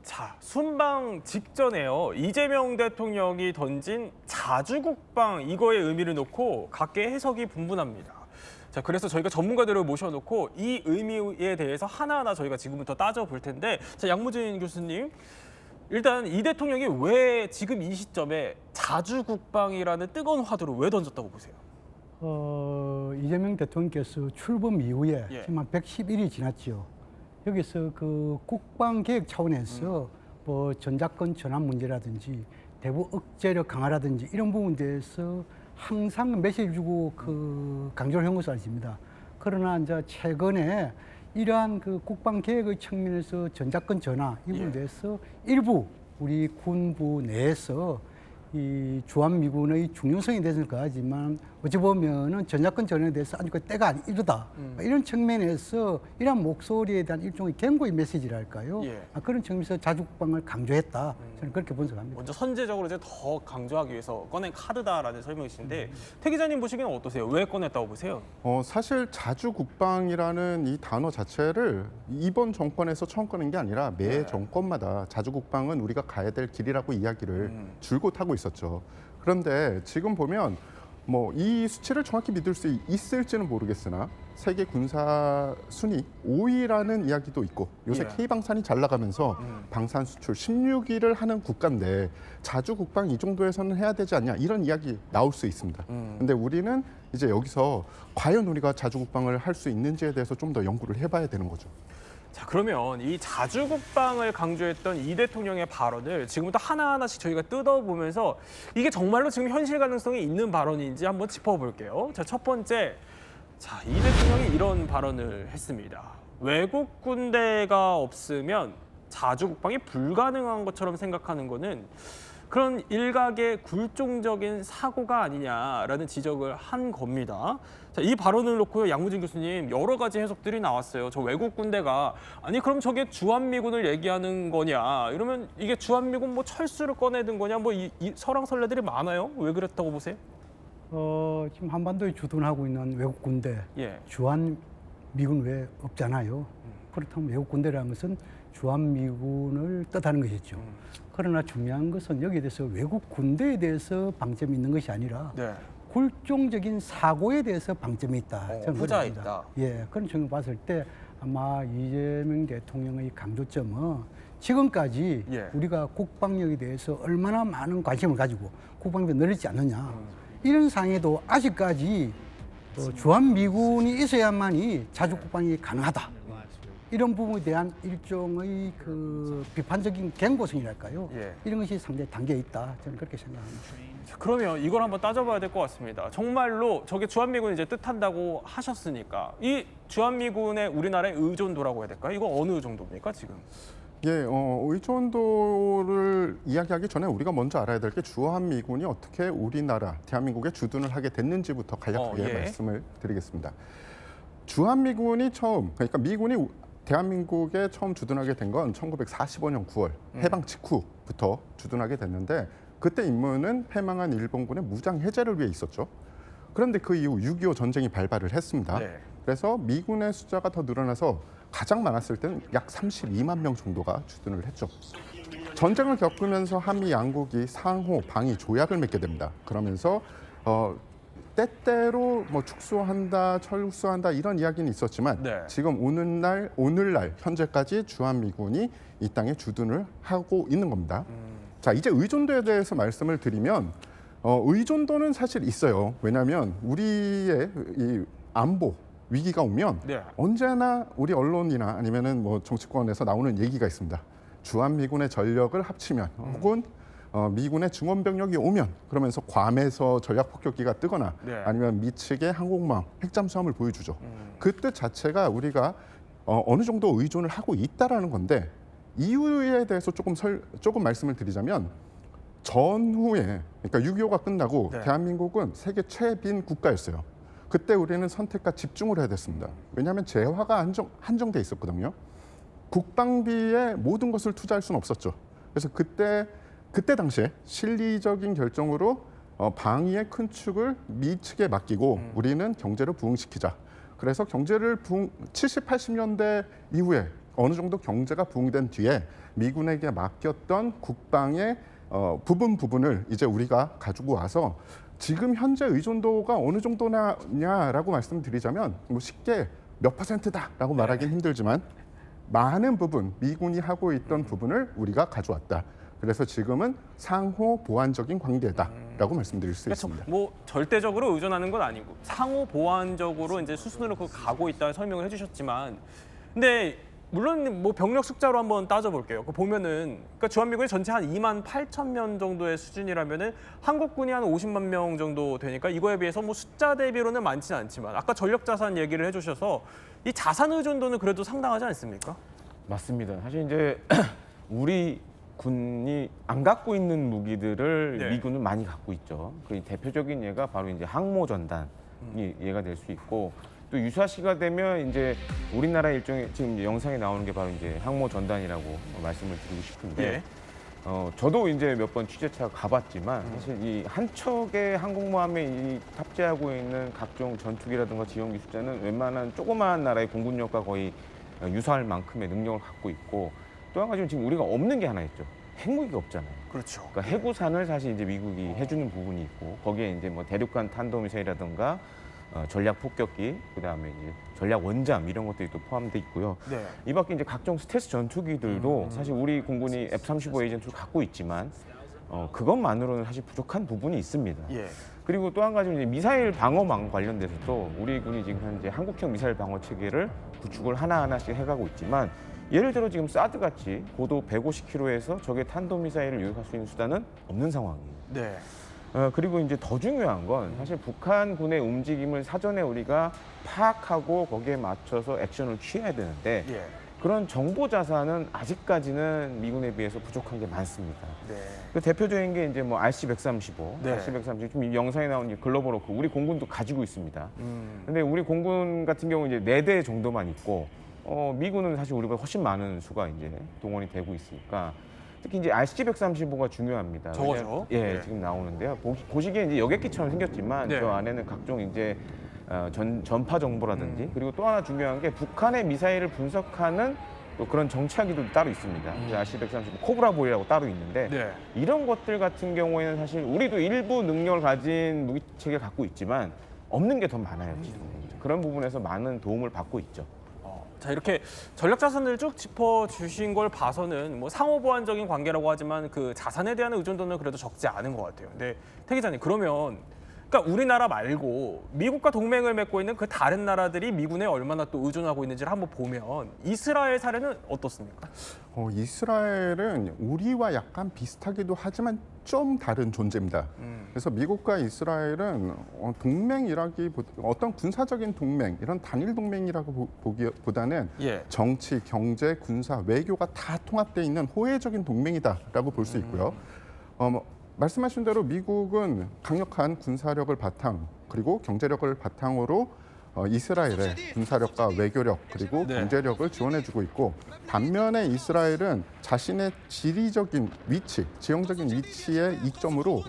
자, 순방 직전에요. 이재명 대통령이 던진 자주국방 이거의 의미를 놓고 각계의 해석이 분분합니다. 자, 그래서 저희가 전문가들을 모셔놓고 이 의미에 대해서 하나하나 저희가 지금부터 따져볼 텐데, 자, 양무진 교수님, 일단 이 대통령이 왜 지금 이 시점에 자주국방이라는 뜨거운 화두를 왜 던졌다고 보세요? 이재명 대통령께서 출범 이후에 예. 지금 한 110일이 지났죠. 여기서 그 국방 계획 차원에서 뭐 전작권 전환 문제라든지 대북 억제력 강화라든지 이런 부분에 대해서 항상 메시지 주고 그 강조를 한 것으로 알려집니다. 그러나 이제 최근에 이러한 그 국방 계획의 측면에서 전작권 전환 이 부분에 대해서 일부 우리 군부 내에서 이 주한미군의 중요성에 대해서는 그하지만 어찌 보면은 전작권 전환에 대해서 아직 그 때가 이르다 이런 측면에서 이런 목소리에 대한 일종의 경고의 메시지랄까요? 예. 그런 측면에서 자주국방을 강조했다. 저는 그렇게 분석합니다. 먼저 선제적으로 이제 더 강조하기 위해서 꺼낸 카드다라는 설명이신데 태 기자님 보시기에는 어떠세요? 왜 꺼냈다고 보세요? 사실 자주국방이라는 이 단어 자체를 이번 정권에서 처음 꺼낸 게 아니라 매 정권마다 자주국방은 우리가 가야 될 길이라고 이야기를 줄곧 하고 있었죠. 그런데 지금 보면 뭐 이 수치를 정확히 믿을 수 있을지는 모르겠으나 세계 군사 순위 5위라는 이야기도 있고 요새 예. K방산이 잘 나가면서 방산 수출 16위를 하는 국가인데 자주 국방 이 정도에서는 해야 되지 않냐 이런 이야기 나올 수 있습니다. 근데 우리는 이제 여기서 과연 우리가 자주 국방을 할 수 있는지에 대해서 좀 더 연구를 해봐야 되는 거죠. 자, 그러면 이 자주국방을 강조했던 이 대통령의 발언을 지금부터 하나하나씩 저희가 뜯어보면서 이게 정말로 지금 현실 가능성이 있는 발언인지 한번 짚어볼게요. 자, 첫 번째, 자, 이 대통령이 이런 발언을 했습니다. 외국 군대가 없으면 자주국방이 불가능한 것처럼 생각하는 거는 그런 일각의 굴종적인 사고가 아니냐라는 지적을 한 겁니다. 자, 이 발언을 놓고 양무진 교수님 여러 가지 해석들이 나왔어요. 저 외국 군대가 아니 그럼 저게 주한미군을 얘기하는 거냐? 이러면 이게 주한미군 뭐 철수를 꺼내든 거냐? 뭐 이 설왕설래들이 많아요. 왜 그랬다고 보세요? 지금 한반도에 주둔하고 있는 외국 군대 예. 주한미군 외에 없잖아요. 그렇다면 외국 군대라는 것은 주한미군을 뜻하는 것이죠. 그러나 중요한 것은 여기에 대해서 외국 군대에 대해서 방점이 있는 것이 아니라 네. 굴종적인 사고에 대해서 방점이 있다. 저는 후자에 그렇습니다. 있다. 예, 그런 측면을 봤을 때 아마 이재명 대통령의 강조점은 지금까지 예. 우리가 국방력에 대해서 얼마나 많은 관심을 가지고 국방력이 늘리지 않느냐. 이런 상황에도 아직까지 주한미군이 있어야만이 자주국방이 가능하다. 이런 부분에 대한 일종의 그 비판적인 경고성이랄까요? 예. 이런 것이 상당히 담겨 있다. 저는 그렇게 생각합니다. 자, 그러면 이걸 한번 따져봐야 될 것 같습니다. 정말로 저게 주한미군이 이제 뜻한다고 하셨으니까 이 주한미군의 우리나라의 의존도라고 해야 될까요? 이거 어느 정도입니까 지금? 예, 의존도를 이야기하기 전에 우리가 먼저 알아야 될 게 주한미군이 어떻게 우리나라, 대한민국에 주둔을 하게 됐는지부터 간략하게 예. 말씀을 드리겠습니다. 주한미군이 처음, 그러니까 미군이 대한민국에 처음 주둔하게 된 건 1945년 9월 해방 직후부터 주둔하게 됐는데 그때 임무는 패망한 일본군의 무장 해제를 위해 있었죠. 그런데 그 이후 6.25 전쟁이 발발을 했습니다. 네. 그래서 미군의 숫자가 더 늘어나서 가장 많았을 때는 약 32만 명 정도가 주둔을 했죠. 전쟁을 겪으면서 한미 양국이 상호 방위 조약을 맺게 됩니다. 그러면서 때때로 뭐 축소한다, 철수한다 이런 이야기는 있었지만 네. 지금 오늘날 현재까지 주한미군이 이 땅에 주둔을 하고 있는 겁니다. 자, 이제 의존도에 대해서 말씀을 드리면 의존도는 사실 있어요. 왜냐하면 우리의 이 안보 위기가 오면 네. 언제나 우리 언론이나 아니면은 뭐 정치권에서 나오는 얘기가 있습니다. 주한미군의 전력을 합치면 혹은 미군의 증원병력이 오면 그러면서 괌에서 전략폭격기가 뜨거나 네. 아니면 미 측의 항공모함, 핵잠수함을 보여주죠. 그 뜻 자체가 우리가 어느 정도 의존을 하고 있다라는 건데 이유에 대해서 조금 말씀을 드리자면 전후에 그러니까 6.25가 끝나고 네. 대한민국은 세계 최빈 국가였어요. 그때 우리는 선택과 집중을 해야 됐습니다. 왜냐하면 재화가 한정돼 있었거든요. 국방비에 모든 것을 투자할 수는 없었죠. 그래서 그때 당시에 실리적인 결정으로 방위의 큰 축을 미 측에 맡기고 우리는 경제를 부흥시키자. 그래서 경제를 70, 80년대 이후에 어느 정도 경제가 부흥된 뒤에 미군에게 맡겼던 국방의 부분을 이제 우리가 가지고 와서 지금 현재 의존도가 어느 정도냐라고 말씀드리자면 뭐 쉽게 몇 %다라고 말하기는 힘들지만 많은 부분 미군이 하고 있던 부분을 우리가 가져왔다. 그래서 지금은 상호 보완적인 관계다라고 말씀드릴 수 있습니다. 뭐 절대적으로 의존하는 건 아니고 상호 보완적으로 이제 수순으로 가고 있다는 설명을 해주셨지만, 근데 물론 뭐 병력 숫자로 한번 따져볼게요. 보면은 그러니까 주한미군이 전체 한 2만 8천 명 정도의 수준이라면은 한국군이 한 50만 명 정도 되니까 이거에 비해서 뭐 숫자 대비로는 많지는 않지만 아까 전력 자산 얘기를 해주셔서 이 자산 의존도는 그래도 상당하지 않습니까? 맞습니다. 사실 이제 우리 군이 안 갖고 있는 무기들을 네. 미군은 많이 갖고 있죠. 그 대표적인 예가 바로 이제 항모 전단이 예가 될 수 있고, 또 유사시가 되면 이제 우리나라 일종의 지금 이제 영상에 나오는 게 바로 이제 항모 전단이라고 말씀을 드리고 싶은데, 예. 저도 이제 몇 번 취재차 가봤지만 사실 이 한 척의 항공모함에 이 탑재하고 있는 각종 전투기라든가 지원기 숫자는 웬만한 조그마한 나라의 공군력과 거의 유사할 만큼의 능력을 갖고 있고, 또 한 가지는 지금 우리가 없는 게 하나 있죠. 핵무기가 없잖아요. 그렇죠. 그러니까 해구산을 사실 이제 미국이 해주는 부분이 있고, 거기에 이제 뭐 대륙간 탄도미사일이라든가 전략 폭격기, 그다음에 이제 전략 원잠 이런 것들이 또 포함돼 있고요. 네. 이 밖에 이제 각종 스텔스 전투기들도 사실 우리 공군이 F-35 에이전트를 갖고 있지만 그것만으로는 사실 부족한 부분이 있습니다. 예. 그리고 또 한 가지는 이제 미사일 방어망 관련돼서도 우리 군이 지금 현재 한국형 미사일 방어 체계를 구축을 하나하나씩 해가고 있지만, 예를 들어 지금 사드 같이 고도 150km에서 적의 탄도미사일을 유입할 수 있는 수단은 없는 상황이에요. 네. 그리고 이제 더 중요한 건 사실 북한군의 움직임을 사전에 우리가 파악하고 거기에 맞춰서 액션을 취해야 되는데, 예. 그런 정보 자산은 아직까지는 미군에 비해서 부족한 게 많습니다. 네. 그 대표적인 게 이제 뭐 RC-135, 네. RC-135 지금 이 영상에 나온 글로벌 워크 우리 공군도 가지고 있습니다. 근데 우리 공군 같은 경우 이제 4대 정도만 있고, 미군은 사실 우리보다 훨씬 많은 수가 이제 동원이 되고 있으니까 특히 이제 RC-135가 중요합니다. 저거죠? 예, 네. 지금 나오는데요. 보시기에 이제 여객기처럼 생겼지만 네. 저 안에는 각종 이제 전파 정보라든지, 그리고 또 하나 중요한 게 북한의 미사일을 분석하는 또 그런 정찰기도 따로 있습니다. RC-135 코브라볼이라고 따로 있는데, 네. 이런 것들 같은 경우에는 사실 우리도 일부 능력을 가진 무기 체계를 갖고 있지만 없는 게 더 많아요. 지금. 그런 부분에서 많은 도움을 받고 있죠. 자, 이렇게 전략 자산을 쭉 짚어주신 걸 봐서는 뭐 상호 보완적인 관계라고 하지만 그 자산에 대한 의존도는 그래도 적지 않은 것 같아요. 근데 태 기자님, 그러면 그러니까 우리나라 말고 미국과 동맹을 맺고 있는 그 다른 나라들이 미군에 얼마나 또 의존하고 있는지를 한번 보면 이스라엘 사례는 어떻습니까? 이스라엘은 우리와 약간 비슷하기도 하지만 좀 다른 존재입니다. 그래서 미국과 이스라엘은 동맹이라기보다 어떤 군사적인 동맹, 이런 단일 동맹이라고 보기보다는 예. 정치, 경제, 군사, 외교가 다 통합되어 있는 호혜적인 동맹이다라고 볼 수 있고요. 말씀하신 대로 미국은 강력한 군사력을 바탕, 그리고 경제력을 바탕으로 이스라엘의 군사력과 외교력, 그리고 네. 경제력을 지원해주고 있고, 반면에 이스라엘은 자신의 지리적인 위치, 지형적인 위치의 이점으로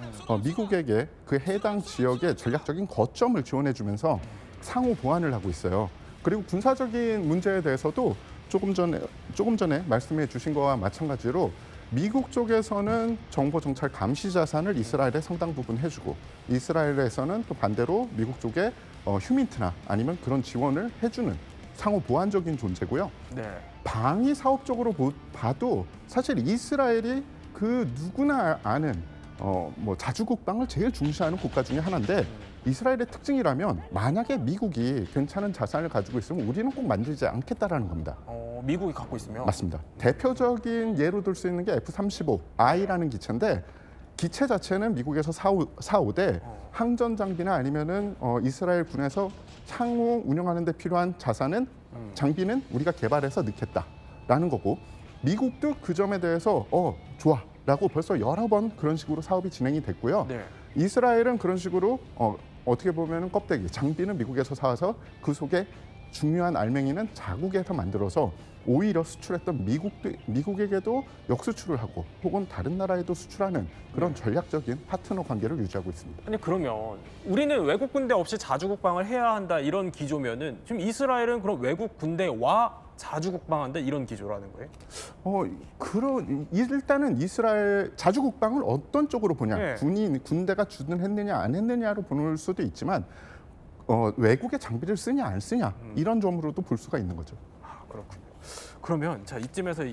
미국에게 그 해당 지역의 전략적인 거점을 지원해주면서 상호 보완을 하고 있어요. 그리고 군사적인 문제에 대해서도 조금 전에 말씀해 주신 거와 마찬가지로 미국 쪽에서는 정보 정찰 감시 자산을 이스라엘에 상당 부분 해주고 이스라엘에서는 또 반대로 미국 쪽에 휴민트나 아니면 그런 지원을 해주는 상호 보완적인 존재고요. 네. 방위 사업적으로 봐도 사실 이스라엘이 그 누구나 아는 뭐 자주국방을 제일 중시하는 국가 중에 하나인데 이스라엘의 특징이라면 만약에 미국이 괜찮은 자산을 가지고 있으면 우리는 꼭 만들지 않겠다라는 겁니다. 미국이 갖고 있으면? 맞습니다. 대표적인 예로 들 수 있는 게 F-35I라는 기체인데 기체 자체는 미국에서 4-5대 항전 장비나 아니면은 이스라엘 군에서 향후 운영하는 데 필요한 자산은 장비는 우리가 개발해서 넣겠다라는 거고 미국도 그 점에 대해서 좋아라고 벌써 여러 번 그런 식으로 사업이 진행이 됐고요. 네. 이스라엘은 그런 식으로 어떻게 보면은 껍데기 장비는 미국에서 사와서 그 속에 중요한 알맹이는 자국에서 만들어서 오히려 수출했던 미국에게도 역수출을 하고 혹은 다른 나라에도 수출하는 그런 전략적인 파트너 관계를 유지하고 있습니다. 아니 그러면 우리는 외국 군대 없이 자주국방을 해야 한다 이런 기조면은 지금 이스라엘은 그럼 외국 군대와 자주국방한다 이런 기조라는 거예요? 일단은 이스라엘 자주국방을 어떤 쪽으로 보냐, 네. 군대가 주둔했느냐 안 했느냐로 볼 수도 있지만 외국의 장비를 쓰냐 안 쓰냐 이런 점으로도 볼 수가 있는 거죠. 그렇군요. 그러면 자 이쯤에서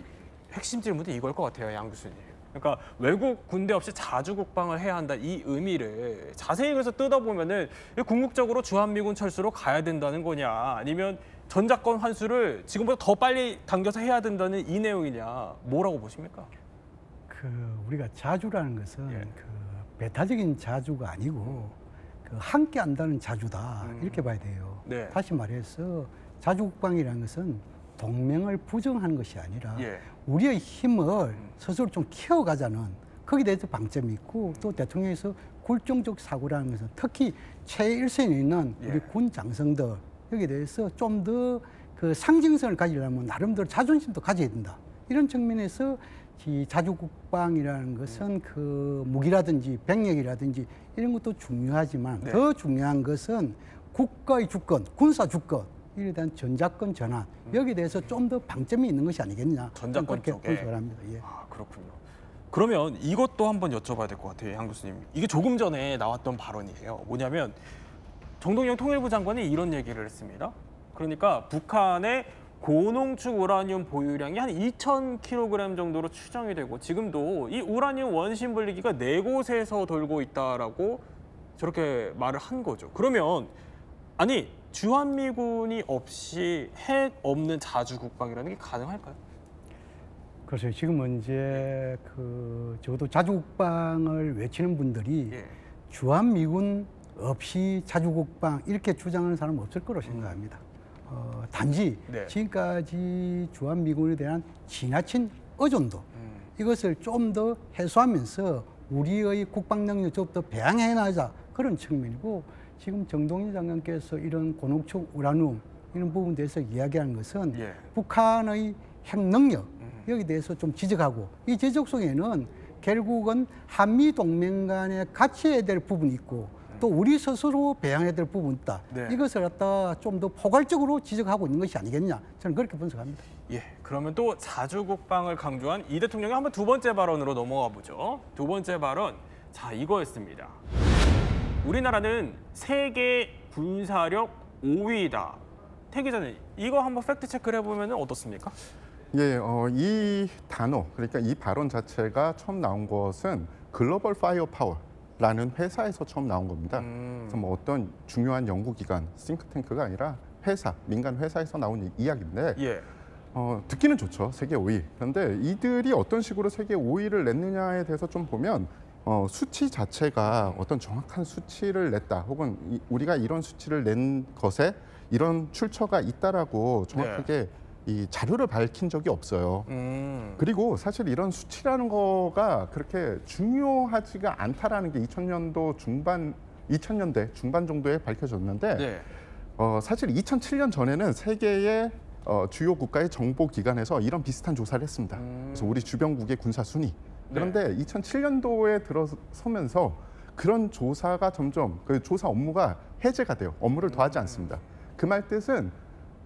핵심 질문이 이걸 것 같아요, 양 교수님. 그러니까 외국 군대 없이 자주국방을 해야 한다 이 의미를 자세히 그래서 뜯어보면은 궁극적으로 주한미군 철수로 가야 된다는 거냐, 아니면 전작권 환수를 지금보다 더 빨리 당겨서 해야 된다는 이 내용이냐, 뭐라고 보십니까? 우리가 자주라는 것은 예. 배타적인 자주가 아니고 함께 한다는 자주다 이렇게 봐야 돼요. 네. 다시 말해서 자주국방이라는 것은 동맹을 부정하는 것이 아니라 예. 우리의 힘을 스스로 좀 키워가자는 거기에 대해서 방점이 있고 또 대통령에서 굴종적 사고라는 것은 특히 최일선에 있는 우리 예. 군 장성들 여기에 대해서 좀 더 그 상징성을 가지려면 나름대로 자존심도 가져야 된다. 이런 측면에서 이 자주국방이라는 것은 그 무기라든지 병력이라든지 이런 것도 중요하지만 네. 더 중요한 것은 국가의 주권, 군사 주권 이에 대한 전작권 전환 여기에 대해서 좀 더 방점이 있는 것이 아니겠냐. 전작권 그렇게 쪽에. 분석을 합니다. 예. 그렇군요. 그러면 이것도 한번 여쭤봐야 될 것 같아요, 양 교수님. 이게 조금 전에 나왔던 발언이에요. 뭐냐면 정동영 통일부 장관이 이런 얘기를 했습니다. 그러니까 북한의 고농축 우라늄 보유량이 한 2,000kg 정도로 추정이 되고 지금도 이 우라늄 원심 분리기가 4곳에서 돌고 있다라고 저렇게 말을 한 거죠. 그러면 아니 주한미군이 없이 핵 없는 자주국방이라는 게 가능할까요? 그래서 지금은 이제 적어도 자주국방을 외치는 분들이 예. 주한미군 없이 자주국방 이렇게 주장하는 사람은 없을 거로 생각합니다. 단지 네. 지금까지 주한미군에 대한 지나친 의존도 이것을 좀 더 해소하면서 우리의 국방 능력 좀 더 배양해 나가자 그런 측면이고 지금 정동희 장관께서 이런 고농축 우라늄 이런 부분에 대해서 이야기하는 것은 예. 북한의 핵 능력 여기에 대해서 좀 지적하고 이 지적 속에는 결국은 한미 동맹 간에 같이 해야 될 부분이 있고 또 우리 스스로 배양해야 될 부분이 있다. 네. 이것을 갖다 좀 더 포괄적으로 지적하고 있는 것이 아니겠냐. 저는 그렇게 분석합니다. 예, 그러면 또 자주국방을 강조한 이 대통령의 한번 두 번째 발언으로 넘어가 보죠. 두 번째 발언, 자 이거였습니다. 우리나라는 세계 군사력 5위다. 태 기자님, 이거 한번 팩트 체크를 해보면 어떻습니까? 예, 이 단어, 그러니까 이 발언 자체가 처음 나온 것은 글로벌 파이어 파워라는 회사에서 처음 나온 겁니다. 그래서 뭐 어떤 중요한 연구기관, 싱크탱크가 아니라 회사, 민간 회사에서 나온 이야기인데 예. 듣기는 좋죠, 세계 5위. 그런데 이들이 어떤 식으로 세계 5위를 냈느냐에 대해서 좀 보면 수치 자체가 어떤 정확한 수치를 냈다, 혹은 우리가 이런 수치를 낸 것에 이런 출처가 있다라고 정확하게 이 자료를 밝힌 적이 없어요. 그리고 사실 이런 수치라는 거가 그렇게 중요하지가 않다라는 게 2000년대 중반 정도에 밝혀졌는데 네. 사실 2007년 전에는 세계의 주요 국가의 정보기관에서 이런 비슷한 조사를 했습니다. 그래서 우리 주변국의 군사 순위. 그런데 2007년도에 들어서면서 그런 조사가 점점 그 조사 업무가 해제가 돼요. 업무를 더하지 않습니다. 그 말 뜻은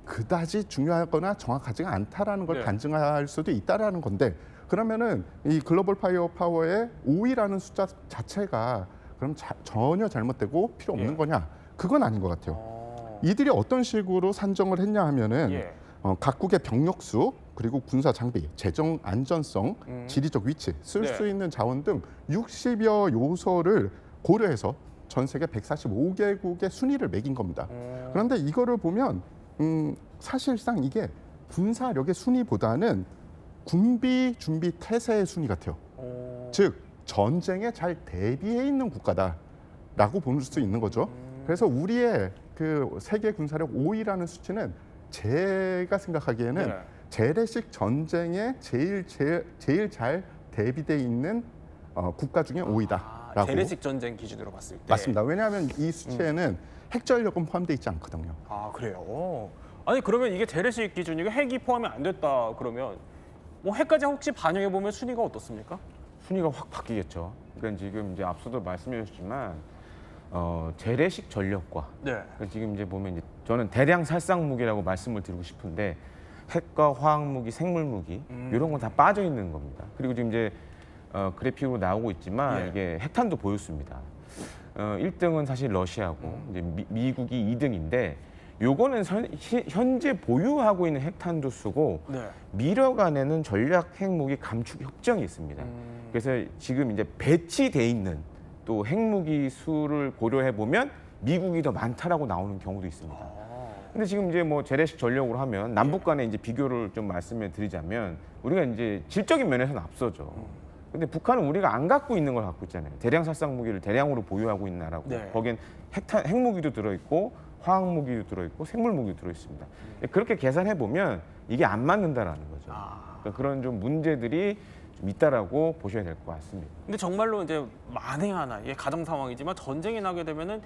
그다지 중요하거나 정확하지가 않다라는 걸 네. 간증할 수도 있다라는 건데 그러면은 이 글로벌 파이어 파워의 5위라는 숫자 자체가 그럼 전혀 잘못되고 필요 없는 예. 거냐? 그건 아닌 것 같아요. 이들이 어떤 식으로 산정을 했냐 하면은 예. 각국의 병력수 그리고 군사 장비, 재정 안전성, 지리적 위치, 쓸 수 네. 있는 자원 등 60여 요소를 고려해서 전 세계 145개국의 순위를 매긴 겁니다. 그런데 이거를 보면 사실상 이게 군사력의 순위보다는 군비, 준비, 태세의 순위 같아요. 즉 전쟁에 잘 대비해 있는 국가다라고 볼 수 있는 거죠. 그래서 우리의 그 세계 군사력 5위라는 수치는 제가 생각하기에는 네. 재래식 전쟁에 제일 잘 대비돼 있는 국가 중에 5위다라고. 재래식 전쟁 기준으로 봤을 때. 맞습니다. 왜냐하면 이 수치에는 핵전력은 포함되어 있지 않거든요. 아 그래요? 아니 그러면 이게 재래식 기준이고 핵이 포함이 안 됐다 그러면 뭐 핵까지 혹시 반영해 보면 순위가 어떻습니까? 순위가 확 바뀌겠죠. 그러니까 지금 이제 앞서도 말씀해 주셨지만 재래식 전력과 네. 그러니까 지금 이제 보면 이제 저는 대량 살상 무기라고 말씀을 드리고 싶은데 핵과 화학 무기, 생물 무기 이런 건 다 빠져 있는 겁니다. 그리고 지금 이제 그래픽으로 나오고 있지만 예. 이게 핵탄두 보였습니다. 1등은 사실 러시아고 이제 미국이 2등인데 요거는 현재 보유하고 있는 핵탄두 수고 네. 미러 간에는 전략 핵무기 감축 협정이 있습니다. 그래서 지금 이제 배치돼 있는 또 핵무기 수를 고려해 보면 미국이 더 많다라고 나오는 경우도 있습니다. 근데 지금 이제 뭐 재래식 전력으로 하면 남북 간에 이제 비교를 좀 말씀을 드리자면 우리가 이제 질적인 면에서는 앞서죠. 근데 북한은 우리가 안 갖고 있는 걸 갖고 있잖아요. 대량 살상 무기를 대량으로 보유하고 있는 나라고. 네. 거긴 핵무기도 들어있고 화학 무기도 들어있고 생물 무기도 들어있습니다. 그렇게 계산해 보면 이게 안 맞는다라는 거죠. 그러니까 그런 좀 문제들이 좀 있다라고 보셔야 될 것 같습니다. 근데 정말로 이제 만에 하나 이게 가정 상황이지만 전쟁이 나게 되면은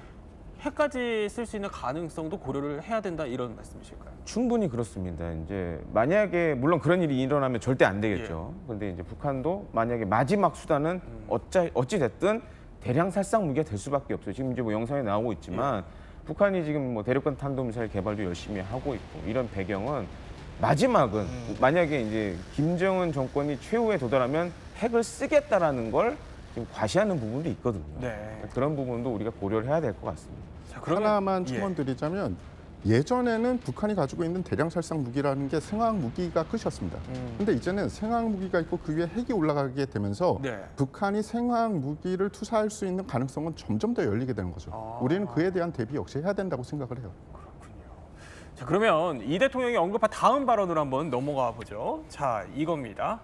핵까지 쓸 수 있는 가능성도 고려를 해야 된다 이런 말씀이실까요? 충분히 그렇습니다. 이제 만약에 물론 그런 일이 일어나면 절대 안 되겠죠. 그런데 이제 북한도 만약에 마지막 수단은 어찌 됐든 대량 살상 무기가 될 수밖에 없어요. 지금 이제 뭐 영상에 나오고 있지만 북한이 지금 뭐 대륙간 탄도미사일 개발도 열심히 하고 있고 이런 배경은 마지막은 만약에 이제 김정은 정권이 최후에 도달하면 핵을 쓰겠다라는 걸 지금 과시하는 부분도 있거든요. 네. 그런 부분도 우리가 고려를 해야 될 것 같습니다. 자, 하나만 첨언드리자면 예전에는 북한이 가지고 있는 대량 살상 무기라는 게 생화학 무기가 끝이었습니다. 근데 이제는 생화학 무기가 있고 그 위에 핵이 올라가게 되면서 네. 북한이 생화학 무기를 투사할 수 있는 가능성은 점점 더 열리게 되는 거죠. 우리는 그에 대한 대비 역시 해야 된다고 생각을 해요. 자, 그러면 이 대통령이 언급한 다음 발언으로 한번 넘어가 보죠. 자, 이겁니다.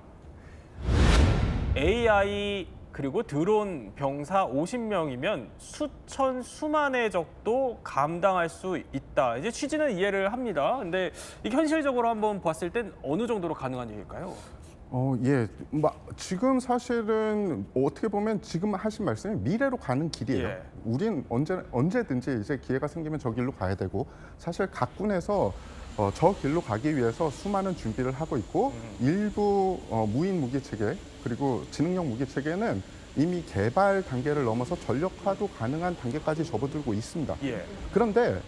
AI 그리고 드론 병사 50명이면 수천 수만의 적도 감당할 수 있다. 이제 취지는 이해를 합니다. 근데 이게 현실적으로 한번 봤을 땐 어느 정도로 가능한 얘기일까요? 예. 지금 사실은 어떻게 보면 지금 하신 말씀이 미래로 가는 길이에요. 예. 우린 언제든지 이제 기회가 생기면 저 길로 가야 되고 사실 각 군에서 저 길로 가기 위해서 수많은 준비를 하고 있고 일부 무인 무기 체계 그리고 지능형 무기 체계는 이미 개발 단계를 넘어서 전력화도 가능한 단계까지 접어들고 있습니다. 예. 그런데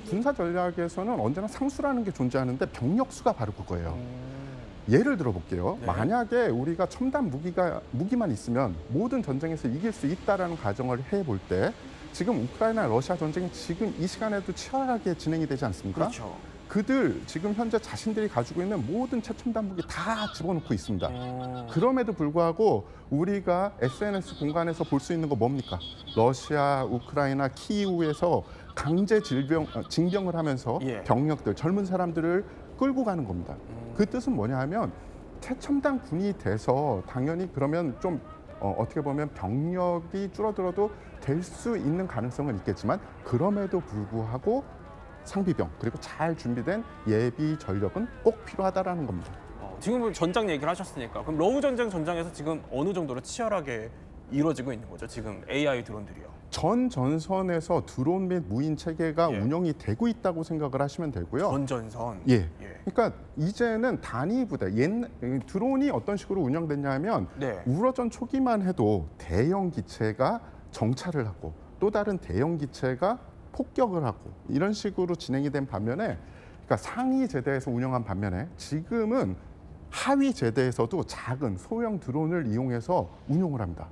군사 전략에서는 언제나 상수라는 게 존재하는데 병력 수가 바로 그거예요. 예를 들어 볼게요. 네. 만약에 우리가 첨단 무기만 있으면 모든 전쟁에서 이길 수 있다라는 가정을 해볼 때 지금 우크라이나 러시아 전쟁이 지금 이 시간에도 치열하게 진행이 되지 않습니까? 그렇죠. 그들 지금 현재 자신들이 가지고 있는 모든 최첨단 무기 다 집어넣고 있습니다. 그럼에도 불구하고 우리가 SNS 공간에서 볼 수 있는 거 뭡니까? 러시아, 우크라이나, 키이우에서 강제 징병을 하면서 예. 병력들, 젊은 사람들을 끌고 가는 겁니다. 그 뜻은 뭐냐 하면 최첨단 군이 돼서 당연히 그러면 좀 어떻게 보면 병력이 줄어들어도 될 수 있는 가능성은 있겠지만 그럼에도 불구하고 상비병 그리고 잘 준비된 예비 전력은 꼭 필요하다라는 겁니다. 지금 전장 얘기를 하셨으니까 그럼 러우 전장에서 지금 어느 정도로 치열하게 이루어지고 있는 거죠? 지금 AI 드론들이요. 전 전선에서 드론 및 무인 체계가 운영이 되고 있다고 생각을 하시면 되고요. 전 전선. 예. 그러니까 이제는 단위 부대, 드론이 어떤 식으로 운영됐냐면 네. 우러전 초기만 해도 대형 기체가 정찰을 하고 또 다른 대형 기체가 폭격을 하고 이런 식으로 진행이 된 반면에 그러니까 상위 제대에서 운영한 반면에 지금은 하위 제대에서도 작은 소형 드론을 이용해서 운용을 합니다.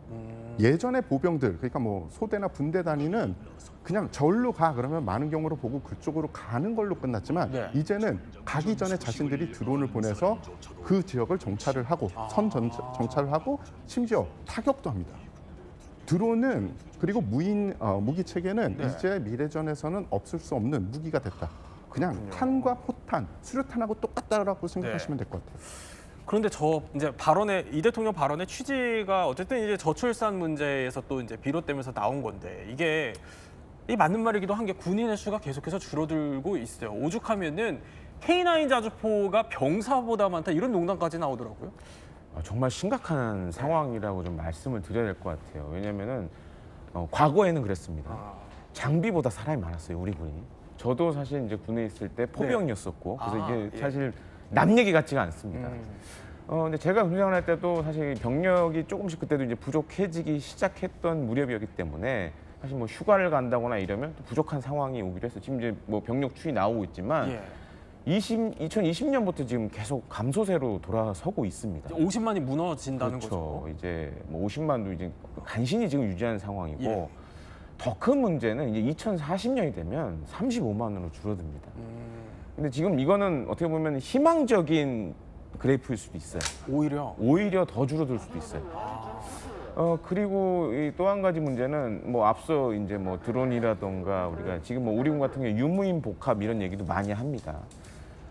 예전에 보병들, 그러니까 뭐 소대나 분대 단위는 그냥 절로 가 그러면 많은 경우로 보고 그쪽으로 가는 걸로 끝났지만 네. 이제는 가기 전에 자신들이 드론을 보내서 그 지역을 정찰을 하고 정찰을 하고 심지어 타격도 합니다. 드론은 그리고 무기 체계는 네. 이제 미래전에서는 없을 수 없는 무기가 됐다. 그냥 탄과 포탄, 수류탄하고 똑같다라고 생각하시면 될 것 같아요. 그런데 이제 이 대통령 발언의 취지가 어쨌든 이제 저출산 문제에서 또 이제 비롯되면서 나온 건데 이게 이 맞는 말이기도 한 게 군인의 수가 계속해서 줄어들고 있어요. 오죽하면은 K9 자주포가 병사보다 많다 이런 농담까지 나오더라고요. 정말 심각한 상황이라고 좀 말씀을 드려야 될 것 같아요. 왜냐면은 과거에는 그랬습니다. 장비보다 사람이 많았어요, 우리 군이. 저도 사실 이제 군에 있을 때 포병이었었고, 그래서 이게 사실 남 얘기 같지가 않습니다. 근데 제가 군생활 할 때도 사실 병력이 조금씩 그때도 이제 부족해지기 시작했던 무렵이었기 때문에 사실 뭐 휴가를 간다거나 이러면 또 부족한 상황이 오기도 했어요. 지금 이제 뭐 병력 추이 나오고 있지만 2020년부터 지금 계속 감소세로 돌아서고 있습니다. 50만이 무너진다는 그렇죠. 거죠. 이제 뭐 50만도 이제 간신히 지금 유지하는 상황이고 더 큰 문제는 이제 2040년이 되면 35만으로 줄어듭니다. 근데 지금 이거는 어떻게 보면 희망적인 그래프일 수도 있어요. 오히려 더 줄어들 수도 있어요. 그리고 또 한 가지 문제는 뭐 앞서 이제 뭐 드론이라던가 우리가 지금 뭐 우리 군 같은 경우 유무인 복합 이런 얘기도 많이 합니다.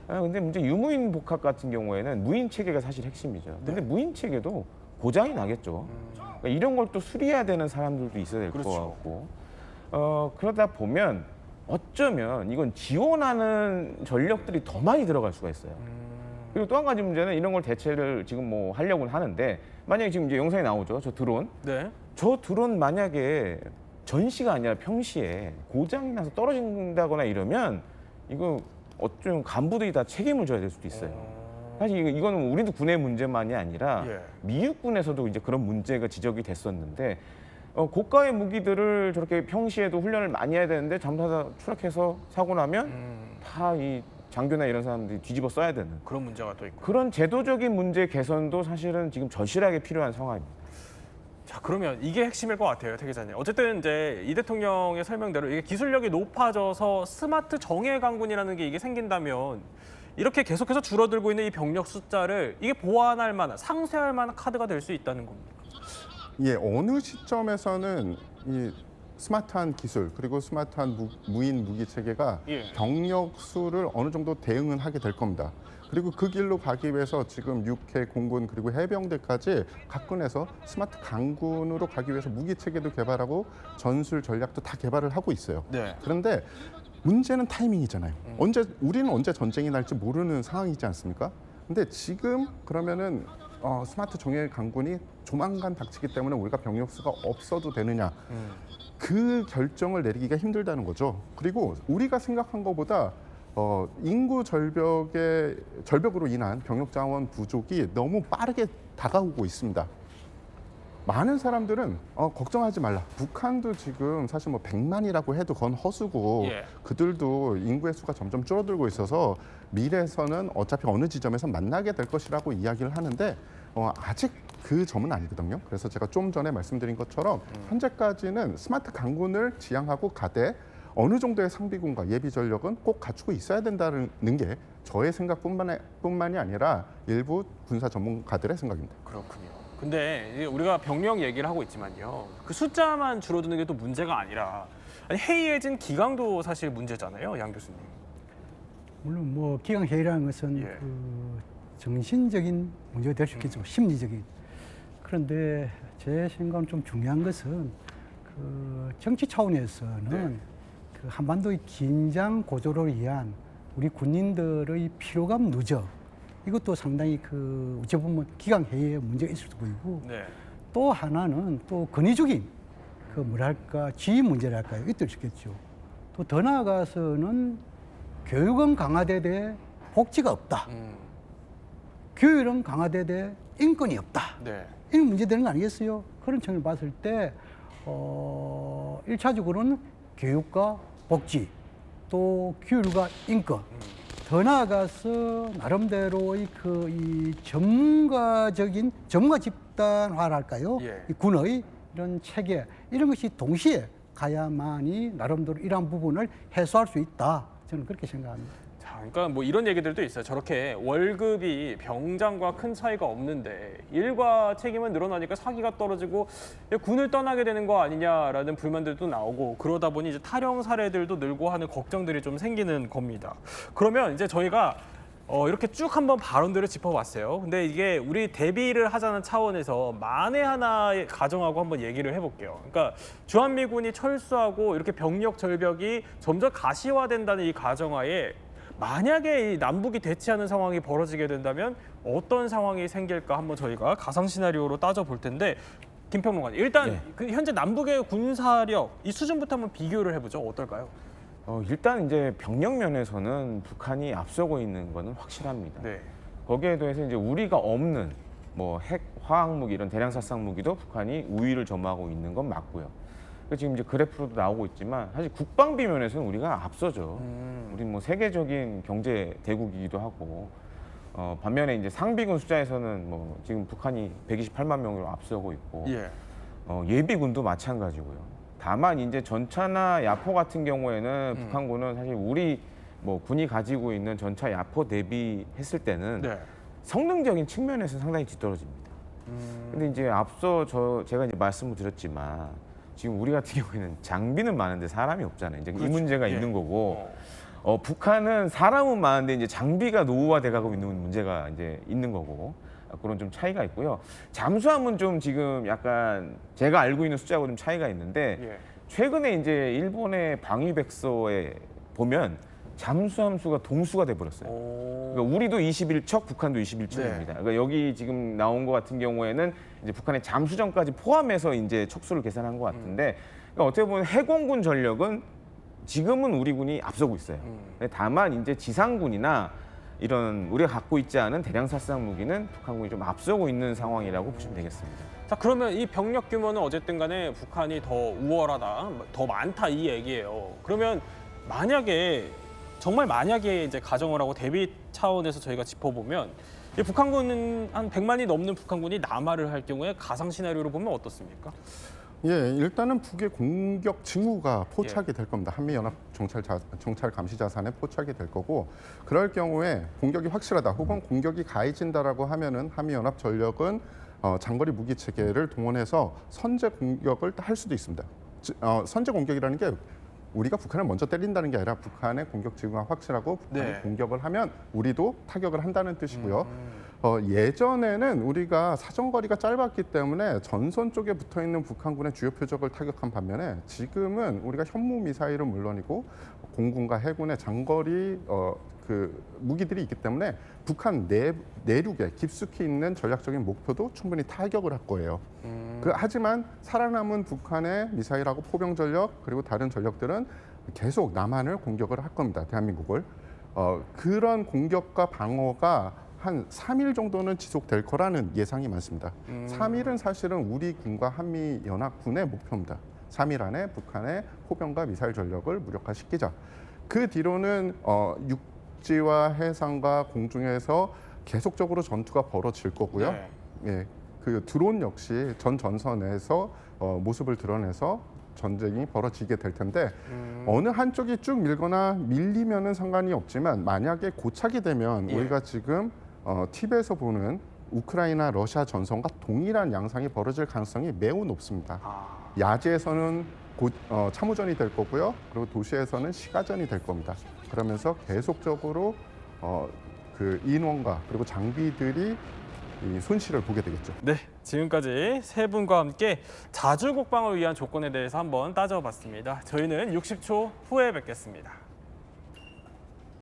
근데 문제 유무인 복합 같은 경우에는 무인 체계가 사실 핵심이죠. 근데 무인 체계도 고장이 나겠죠. 그러니까 이런 걸 또 수리해야 되는 사람들도 있어야 될 것 같고. 그러다 보면 어쩌면 이건 지원하는 전력들이 더 많이 들어갈 수가 있어요. 그리고 또 한 가지 문제는 이런 걸 대체를 지금 뭐 하려고는 하는데 만약에 지금 이제 영상에 나오죠. 저 드론. 네. 저 드론 만약에 전시가 아니라 평시에 고장이 나서 떨어진다거나 이러면 이거 어쩌면 간부들이 다 책임을 져야 될 수도 있어요. 사실 이거는 우리도 군의 문제만이 아니라 미육군에서도 이제 그런 문제가 지적이 됐었는데 고가의 무기들을 저렇게 평시에도 훈련을 많이 해야 되는데 잠수하다 추락해서 사고 나면 다 이 장교나 이런 사람들이 뒤집어 써야 되는 그런 문제가 또 있고. 그런 제도적인 문제 개선도 사실은 지금 절실하게 필요한 상황입니다. 자, 그러면 이게 핵심일 것 같아요, 태 기자님. 어쨌든 이제 이 대통령의 설명대로 이게 기술력이 높아져서 스마트 정예 강군이라는 게 이게 생긴다면 이렇게 계속해서 줄어들고 있는 이 병력 숫자를 이게 보완할 만한, 상쇄할 만한 카드가 될 수 있다는 겁니다. 예, 어느 시점에서는 이 스마트한 기술 그리고 스마트한 무인 무기 체계가 병력 수를 어느 정도 대응은 하게 될 겁니다. 그리고 그 길로 가기 위해서 지금 육해, 공군 그리고 해병대까지 각군에서 스마트 강군으로 가기 위해서 무기 체계도 개발하고 전술 전략도 다 개발을 하고 있어요. 그런데 문제는 타이밍이잖아요. 우리는 언제 전쟁이 날지 모르는 상황이지 않습니까? 근데 지금 그러면은 스마트 정예 강군이 조만간 닥치기 때문에 우리가 병력 수가 없어도 되느냐. 그 결정을 내리기가 힘들다는 거죠. 그리고 우리가 생각한 것보다 인구 절벽으로 인한 병력 자원 부족이 너무 빠르게 다가오고 있습니다. 많은 사람들은 걱정하지 말라. 북한도 지금 사실 뭐 100만이라고 해도 그건 허수고 그들도 인구의 수가 점점 줄어들고 있어서 미래에서는 어차피 어느 지점에서 만나게 될 것이라고 이야기를 하는데 아직 그 점은 아니거든요. 그래서 제가 좀 전에 말씀드린 것처럼 현재까지는 스마트 강군을 지향하고 가되 어느 정도의 상비군과 예비 전력은 꼭 갖추고 있어야 된다는 게 저의 생각뿐만이 아니라 일부 군사 전문가들의 생각입니다. 그렇군요. 근데 우리가 병력 얘기를 하고 있지만요. 그 숫자만 줄어드는 게 또 문제가 아니라 해이해진 기강도 사실 문제잖아요, 양 교수님. 물론 뭐 기강 해이라는 것은 그 정신적인 문제가 될 수 있겠지만 심리적인. 그런데 제 생각은 좀 중요한 것은 그 정치 차원에서는 그 한반도의 긴장 고조를 위한 우리 군인들의 피로감 누적 이것도 상당히 그 어찌 보면 기강 해이에 문제가 있을 수 보이고 또 하나는 또 권위적인 그 뭐랄까 지위 문제랄까요 이것도 있겠죠. 또 더 나아가서는 교육은 강화되되 복지가 없다. 교육은 강화되되 인권이 없다. 이런 문제되는 거 아니겠어요? 그런 측면을 봤을 때 1차적으로는 교육과 복지, 또 교육과 인권, 더 나아가서 나름대로의 이 전문가 집단화랄까요? 예. 이 군의 이런 체계 이런 것이 동시에 가야만이 나름대로 이러한 부분을 해소할 수 있다. 저는 그렇게 생각합니다. 자, 그러니까 뭐 이런 얘기들도 있어요. 저렇게 월급이 병장과 큰 차이가 없는데 일과 책임은 늘어나니까 사기가 떨어지고 군을 떠나게 되는 거 아니냐라는 불만들도 나오고 그러다 보니 이제 탈영 사례들도 늘고 하는 걱정들이 좀 생기는 겁니다. 그러면 이제 저희가 이렇게 쭉 한번 발언들을 짚어봤어요. 근데 이게 우리 대비를 하자는 차원에서 만에 하나의 가정하고 한번 얘기를 해볼게요. 그러니까 주한미군이 철수하고 이렇게 병력 절벽이 점점 가시화된다는 이 가정하에 만약에 이 남북이 대치하는 상황이 벌어지게 된다면 어떤 상황이 생길까 한번 저희가 가상 시나리오로 따져볼 텐데 김평론가님 일단 그 현재 남북의 군사력 이 수준부터 한번 비교를 해보죠. 어떨까요? 일단 이제 병력 면에서는 북한이 앞서고 있는 거는 확실합니다. 네. 거기에 대해서 이제 우리가 없는 뭐 핵, 화학무기 이런 대량 살상 무기도 북한이 우위를 점하고 있는 건 맞고요. 지금 이제 그래프로도 나오고 있지만 사실 국방비 면에서는 우리가 앞서죠. 우리 뭐 세계적인 경제 대국이기도 하고 반면에 이제 상비군 숫자에서는 뭐 지금 북한이 128만 명으로 앞서고 있고 예비군도 마찬가지고요. 다만 이제 전차나 야포 같은 경우에는 북한군은 사실 우리 뭐 군이 가지고 있는 전차 야포 대비했을 때는 성능적인 측면에서 상당히 뒤떨어집니다. 근데 이제 앞서 제가 이제 말씀을 드렸지만 지금 우리 같은 경우에는 장비는 많은데 사람이 없잖아요. 이제 이 문제가 있는 거고 북한은 사람은 많은데 이제 장비가 노후화돼가고 있는 문제가 이제 있는 거고 그런 좀 차이가 있고요. 잠수함은 좀 지금 약간 제가 알고 있는 숫자하고 좀 차이가 있는데 최근에 이제 일본의 방위백서에 보면 잠수함 수가 동수가 돼버렸어요. 그러니까 우리도 21척, 북한도 21척입니다. 그러니까 여기 지금 나온 것 같은 경우에는 이제 북한의 잠수정까지 포함해서 이제 척수를 계산한 것 같은데 그러니까 어떻게 보면 해공군 전력은 지금은 우리 군이 앞서고 있어요. 다만 이제 지상군이나 이런 우리가 갖고 있지 않은 대량 살상 무기는 북한군이 좀 앞서고 있는 상황이라고 보시면 되겠습니다. 자, 그러면 이 병력 규모는 어쨌든 간에 북한이 더 우월하다, 더 많다 이 얘기예요. 그러면 정말 만약에 이제 가정을 하고 대비 차원에서 저희가 짚어보면 이 북한군은 한 100만이 넘는 북한군이 남하를 할 경우에 가상 시나리오로 보면 어떻습니까? 일단은 북의 공격 징후가 포착이 될 겁니다. 한미연합 정찰 감시 자산에 포착이 될 거고 그럴 경우에 공격이 확실하다 혹은 공격이 가해진다라고 하면은 한미연합 전력은 장거리 무기 체계를 동원해서 선제 공격을 할 수도 있습니다. 선제 공격이라는 게 우리가 북한을 먼저 때린다는 게 아니라 북한의 공격 징후가 확실하고 북한이 공격을 하면 우리도 타격을 한다는 뜻이고요. 예전에는 우리가 사정거리가 짧았기 때문에 전선 쪽에 붙어 있는 북한군의 주요 표적을 타격한 반면에 지금은 우리가 현무 미사일은 물론이고 공군과 해군의 장거리 그 무기들이 있기 때문에 북한 내륙에 깊숙이 있는 전략적인 목표도 충분히 타격을 할 거예요. 하지만 살아남은 북한의 미사일하고 포병 전력 그리고 다른 전력들은 계속 남한을 공격을 할 겁니다. 대한민국을. 그런 공격과 방어가 한 3일 정도는 지속될 거라는 예상이 많습니다. 3일은 사실은 우리 군과 한미연합군의 목표입니다. 3일 안에 북한의 포병과 미사일 전력을 무력화시키자. 그 뒤로는 육지와 해상과 공중에서 계속적으로 전투가 벌어질 거고요. 그 드론 역시 전 전선에서 모습을 드러내서 전쟁이 벌어지게 될 텐데 어느 한쪽이 쭉 밀거나 밀리면은 상관이 없지만 만약에 고착이 되면 우리가 지금 TV에서 보는 우크라이나 러시아 전선과 동일한 양상이 벌어질 가능성이 매우 높습니다. 야지에서는 참호전이 될 거고요. 그리고 도시에서는 시가전이 될 겁니다. 그러면서 계속적으로 그 인원과 그리고 장비들이 이 손실을 보게 되겠죠. 네, 지금까지 세 분과 함께 자주 국방을 위한 조건에 대해서 한번 따져봤습니다. 저희는 60초 후에 뵙겠습니다.